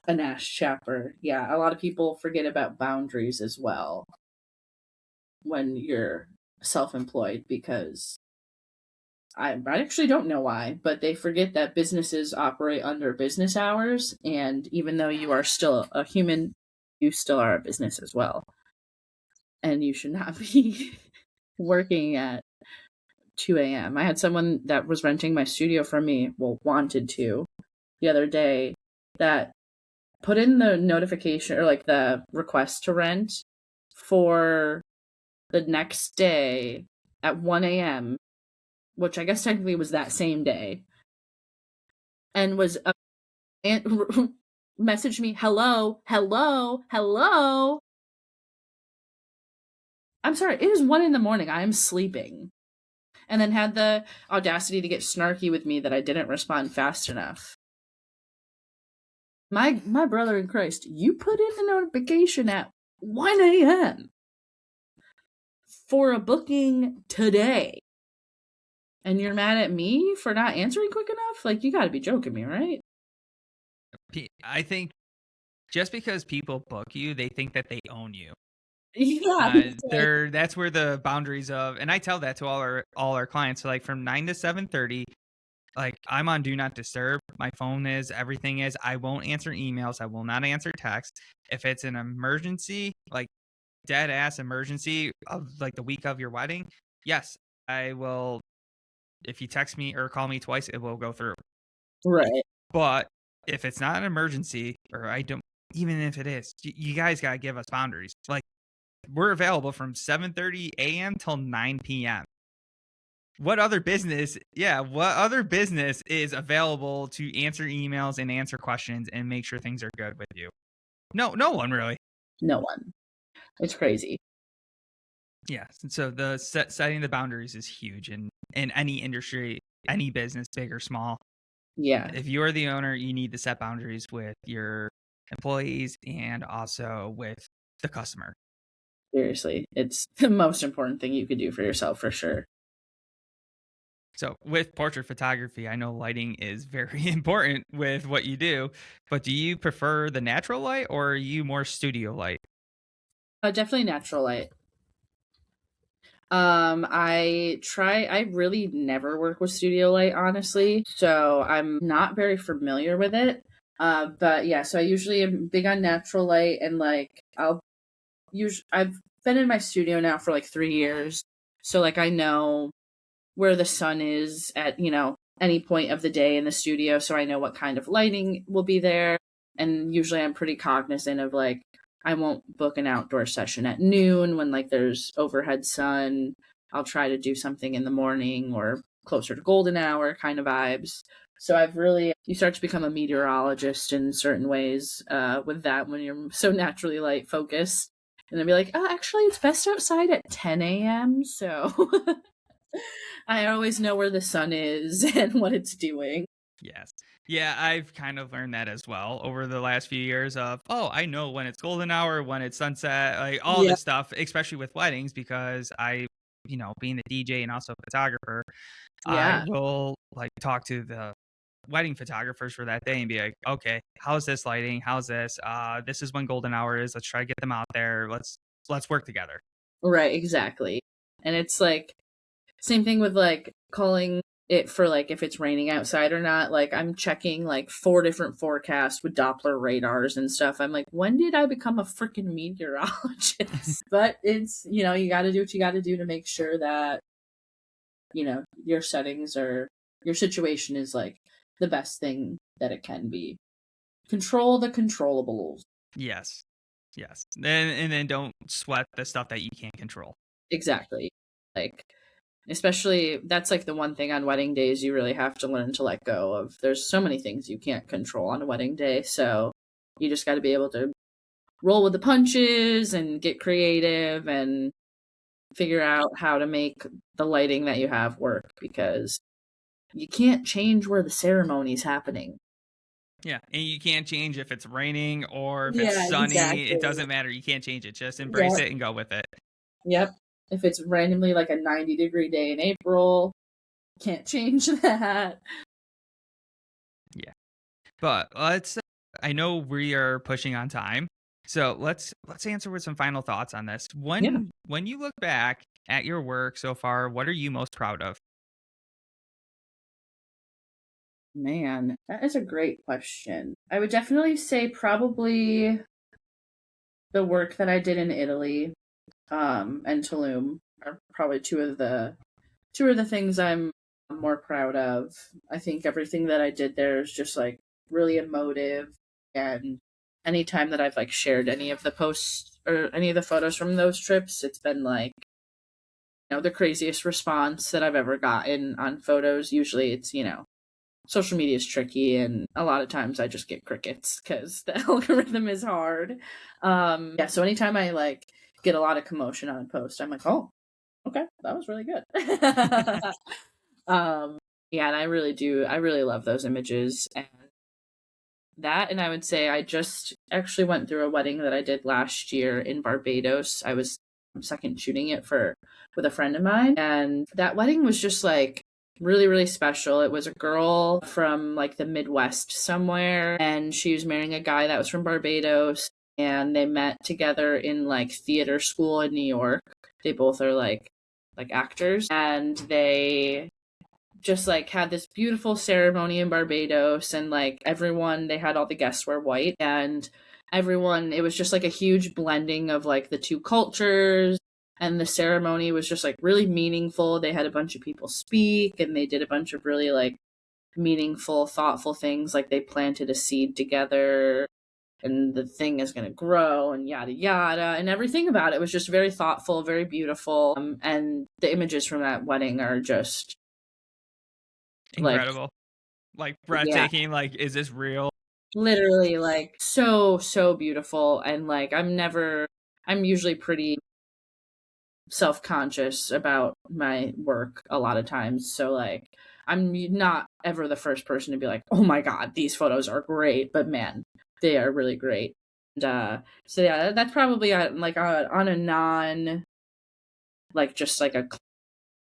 Speaker 2: an ass chapter. Yeah, a lot of people forget about boundaries as well when you're self-employed because I actually don't know why, but they forget that businesses operate under business hours, and even though you are still a human, you still are a business as well, and you should not be working at 2 a.m. I had someone that was renting my studio from me, well, wanted to, the other day, that put in the notification or like the request to rent for the next day at 1 a.m., which I guess technically was that same day, and was and messaged me, hello, hello, hello. I'm sorry, it is 1 a.m. I am sleeping. And then had the audacity to get snarky with me that I didn't respond fast enough. My brother in Christ, you put in the notification at 1 a.m. for a booking today. And you're mad at me for not answering quick enough? Like, you gotta be joking me, right?
Speaker 1: I think just because people book you, they think that they own you.
Speaker 2: Yeah, it's like,
Speaker 1: That's where the boundaries of, and I tell that to all our clients. So like from 9 to 7:30, like I'm on Do Not Disturb. My phone is, everything is. I won't answer emails. I will not answer texts. If it's an emergency, like dead ass emergency of like the week of your wedding, yes, I will. If you text me or call me twice, it will go through.
Speaker 2: right.
Speaker 1: But if it's not an emergency, or I don't, even if it is, you guys gotta give us boundaries. Like we're available from 7:30 a.m. till 9 p.m. What other business, yeah, what other business is available to answer emails and answer questions and make sure things are good with you? No one really.
Speaker 2: No one. It's crazy.
Speaker 1: Yeah. So the setting the boundaries is huge in any industry, any business, big or small.
Speaker 2: Yeah,
Speaker 1: If you're the owner, you need to set boundaries with your employees and also with the customer.
Speaker 2: seriously. It's the most important thing you could do for yourself for sure.
Speaker 1: So with portrait photography, I know lighting is very important with what you do, but do you prefer the natural light or are you more studio light?
Speaker 2: Definitely natural light. I really never work with studio light, honestly, so I'm not very familiar with it. But yeah, so I usually am big on natural light, and like I've been in my studio now for like 3 years, so like I know where the sun is at, any point of the day in the studio, so I know what kind of lighting will be there. And usually I'm pretty cognizant of like I won't book an outdoor session at noon when like there's overhead sun. I'll try to do something in the morning or closer to golden hour kind of vibes. So you start to become a meteorologist in certain ways with that when you're so naturally light focused. And then be like, oh, actually, it's best outside at 10 a.m. So I always know where the sun is and what it's doing.
Speaker 1: Yes. Yeah, I've kind of learned that as well over the last few years of, oh, I know when it's golden hour, when it's sunset, like all
Speaker 2: Yeah.
Speaker 1: this stuff, especially with weddings, because being the DJ and also photographer, I
Speaker 2: Yeah.
Speaker 1: will like talk to the wedding photographers for that day and be like, okay, how's this lighting? How's this? This is when golden hour is. Let's try to get them out there. Let's work together.
Speaker 2: Right, exactly. And it's like same thing with like calling it for like if it's raining outside or not. Like I'm checking like 4 different forecasts with Doppler radars and stuff. I'm like, when did I become a freaking meteorologist? But it's, you got to do what you got to do to make sure that, your settings or your situation is like the best thing that it can be. Control the controllables.
Speaker 1: Yes. Yes. And then don't sweat the stuff that you can't control.
Speaker 2: Exactly. Like, especially that's like the one thing on wedding days you really have to learn to let go of. There's so many things you can't control on a wedding day, so you just got to be able to roll with the punches and get creative and figure out how to make the lighting that you have work because you can't change where the ceremony's happening.
Speaker 1: Yeah, and you can't change if it's raining or if it's
Speaker 2: Yeah,
Speaker 1: sunny. It
Speaker 2: exactly.
Speaker 1: doesn't matter. You can't change it. Just embrace
Speaker 2: Yep.
Speaker 1: it and go with it.
Speaker 2: Yep. If it's randomly like a 90-degree day in April, can't change that.
Speaker 1: Yeah. But I know we are pushing on time. So let's answer with some final thoughts on this.
Speaker 2: Yeah.
Speaker 1: When you look back at your work so far, what are you most proud of?
Speaker 2: Man, that is a great question. I would definitely say probably the work that I did in Italy, and Tulum are probably two of the things I'm more proud of. I think everything that I did there is just like really emotive, and anytime that I've like shared any of the posts or any of the photos from those trips, it's been like the craziest response that I've ever gotten on photos. Usually it's social media is tricky, and a lot of times I just get crickets because the algorithm is hard. Yeah, so anytime I like get a lot of commotion on a post, I'm like, oh, okay, that was really good. um, yeah, and I really love those images and that. And I would say I just actually went through a wedding that I did last year in Barbados. I was second shooting it for with a friend of mine, and that wedding was just like really really special. It was a girl from like the Midwest somewhere, and she was marrying a guy that was from Barbados, and they met together in like theater school in New York. They both are like actors, and they just like had this beautiful ceremony in Barbados, and like everyone, they had all the guests wear white, and everyone, it was just like a huge blending of like the two cultures, and the ceremony was just like really meaningful. They had a bunch of people speak, and they did a bunch of really like meaningful, thoughtful things, like they planted a seed together and the thing is going to grow and yada yada, and everything about it was just very thoughtful, very beautiful. And the images from that wedding are just like,
Speaker 1: Incredible. Like
Speaker 2: yeah,
Speaker 1: breathtaking. Like, is this real?
Speaker 2: literally like so so beautiful. And like I'm usually pretty self-conscious about my work a lot of times, so like I'm not ever the first person to be like, oh my god, these photos are great, but man, they are really great. And so yeah, that's probably like on a non, like just like a,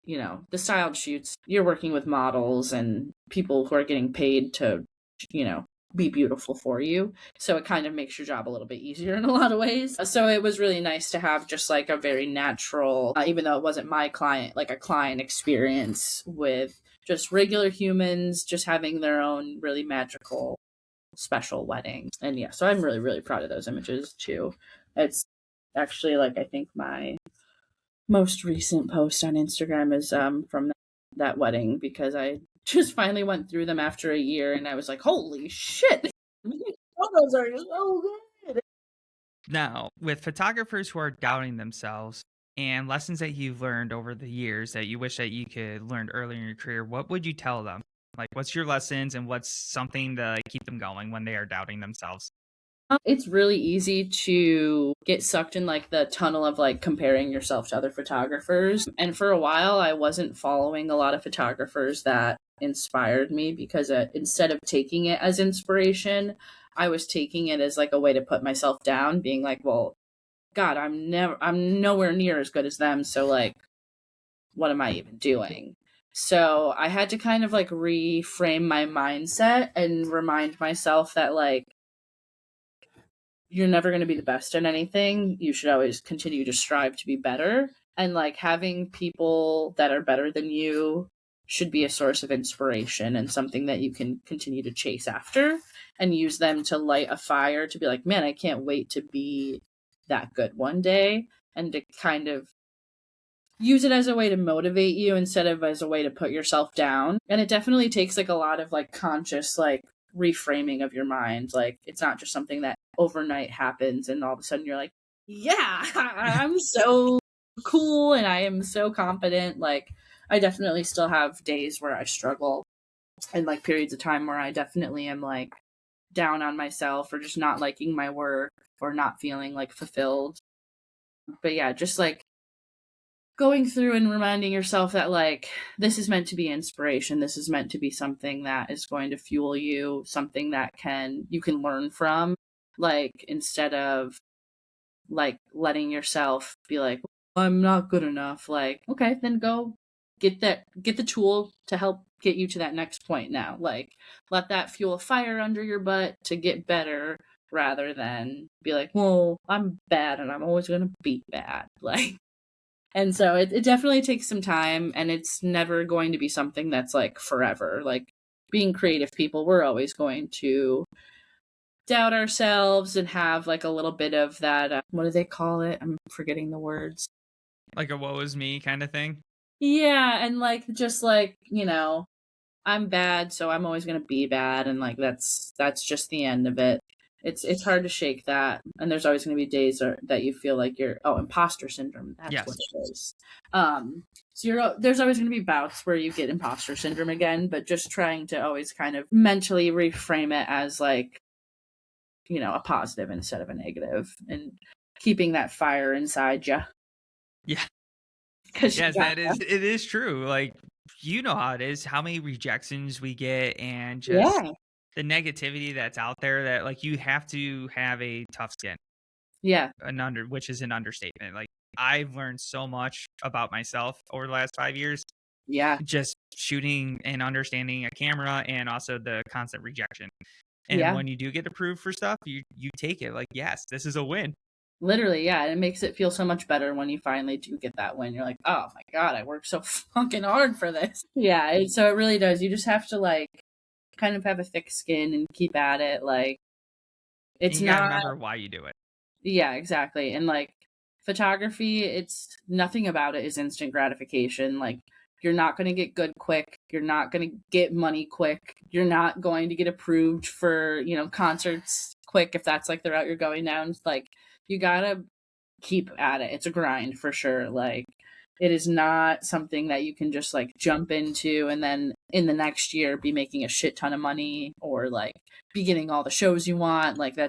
Speaker 2: the styled shoots, you're working with models and people who are getting paid to be beautiful for you. So it kind of makes your job a little bit easier in a lot of ways. So it was really nice to have just like a very natural, even though it wasn't my client, like a client experience with just regular humans just having their own really magical, special wedding. And yeah, so I'm really, really proud of those images too. It's actually like, I think my most recent post on Instagram is from that wedding, because I just finally went through them after a year and I was like, holy shit, these photos are so good.
Speaker 1: Now, with photographers who are doubting themselves and lessons that you've learned over the years that you wish that you could learn earlier in your career, what would you tell them? Like, what's your lessons and what's something to keep them going when they are doubting themselves?
Speaker 2: It's really easy to get sucked in like the tunnel of like comparing yourself to other photographers. And for a while, I wasn't following a lot of photographers that inspired me, because instead of taking it as inspiration, I was taking it as like a way to put myself down, being like, well, God, I'm nowhere near as good as them. So like, what am I even doing? So I had to kind of like reframe my mindset and remind myself that like, you're never going to be the best at anything. You should always continue to strive to be better. And like having people that are better than you should be a source of inspiration and something that you can continue to chase after and use them to light a fire to be like, man, I can't wait to be that good one day, and to kind of use it as a way to motivate you instead of as a way to put yourself down. And it definitely takes like a lot of like conscious like reframing of your mind. Like it's not just something that overnight happens and all of a sudden you're like, yeah, I'm so cool and I am so confident. Like I definitely still have days where I struggle, and like periods of time where I definitely am like down on myself or just not liking my work or not feeling like fulfilled. But yeah, just like going through and reminding yourself that like this is meant to be inspiration, this is meant to be something that is going to fuel you, something that you can learn from, like instead of like letting yourself be like, I'm not good enough. Like, okay, then go get the tool to help get you to that next point. Now like let that fuel a fire under your butt to get better, rather than be like, well, I'm bad and I'm always going to be bad. Like, and so it definitely takes some time, and it's never going to be something that's like forever. Like being creative people, we're always going to doubt ourselves and have like a little bit of that. What do they call it? I'm forgetting the words.
Speaker 1: Like a woe is me kind of thing?
Speaker 2: Yeah, and like just like, I'm bad, so I'm always gonna be bad, and like that's just the end of it. It's hard to shake that, and there's always gonna be days that you feel like you're imposter syndrome. That's what
Speaker 1: Yes.
Speaker 2: it is. So there's always gonna be bouts where you get imposter syndrome again, but just trying to always kind of mentally reframe it as like, a positive instead of a negative, and keeping that fire inside you,
Speaker 1: Yeah.
Speaker 2: because you
Speaker 1: Yes,
Speaker 2: got
Speaker 1: it is true. Like, you know how it is, how many rejections we get and just
Speaker 2: yeah,
Speaker 1: the negativity that's out there, that like you have to have a tough skin.
Speaker 2: yeah,
Speaker 1: Which is an understatement. Like, I've learned so much about myself over the last 5 years,
Speaker 2: yeah,
Speaker 1: just shooting and understanding a camera and also the constant rejection. And
Speaker 2: yeah.
Speaker 1: when you do get approved for stuff, you take it like, yes, this is a win.
Speaker 2: Literally, yeah, and it makes it feel so much better when you finally do get that win. You're like, oh my God, I worked so fucking hard for this. Yeah, so it really does. You just have to like kind of have a thick skin and keep at it. Like
Speaker 1: And
Speaker 2: it's
Speaker 1: you got to
Speaker 2: not,
Speaker 1: remember why you do it.
Speaker 2: yeah, exactly. And like photography, it's nothing about it is instant gratification. Like you're not going to get good quick. You're not going to get money quick. You're not going to get approved for, concerts quick if that's like the route you're going down. It's like you got to keep at it. It's a grind for sure. Like it is not something that you can just like jump into and then in the next year be making a shit ton of money or like be getting all the shows you want. Like
Speaker 1: Yeah,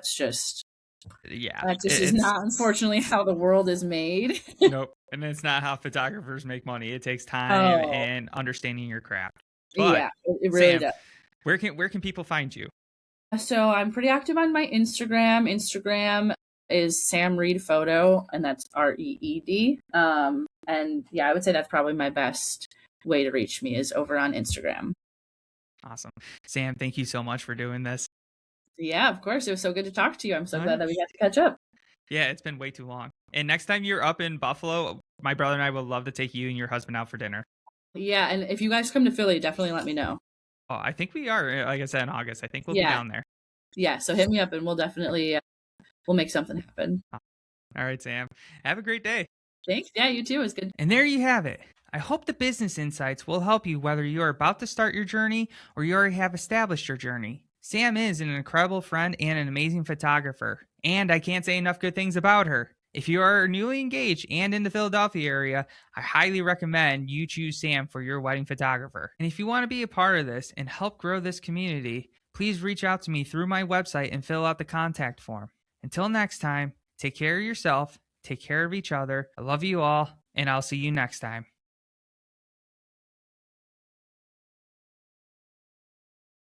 Speaker 2: that just is
Speaker 1: it's
Speaker 2: not unfortunately how the world is made.
Speaker 1: nope. And it's not how photographers make money. It takes time
Speaker 2: Oh,
Speaker 1: and understanding your craft. But
Speaker 2: yeah, it really
Speaker 1: Sam,
Speaker 2: does.
Speaker 1: where can people find you?
Speaker 2: So I'm pretty active on my Instagram. Instagram is Sam Reed Photo, and that's REED. And yeah, I would say that's probably my best way to reach me is over on Instagram.
Speaker 1: Awesome. Sam, thank you so much for doing this.
Speaker 2: Yeah, of course. It was so good to talk to you. I'm so
Speaker 1: All
Speaker 2: glad
Speaker 1: right.
Speaker 2: that we got to catch up.
Speaker 1: Yeah, it's been way too long. And next time you're up in Buffalo, my brother and I would love to take you and your husband out for dinner.
Speaker 2: Yeah, and if you guys come to Philly, definitely let me know.
Speaker 1: Oh, I think we are. Like I said, in August. I think we'll be
Speaker 2: Yeah,
Speaker 1: down there.
Speaker 2: yeah. So hit me up, and we'll definitely we'll make something happen.
Speaker 1: All right, Sam. Have a great day.
Speaker 2: Thanks. Yeah, you too. It's good.
Speaker 1: And there you have it. I hope the business insights will help you whether you are about to start your journey or you already have established your journey. Sam is an incredible friend and an amazing photographer, and I can't say enough good things about her. If you are newly engaged and in the Philadelphia area, I highly recommend you choose Sam for your wedding photographer. And if you want to be a part of this and help grow this community, please reach out to me through my website and fill out the contact form. Until next time, take care of yourself, take care of each other. I love you all, and I'll see you next time.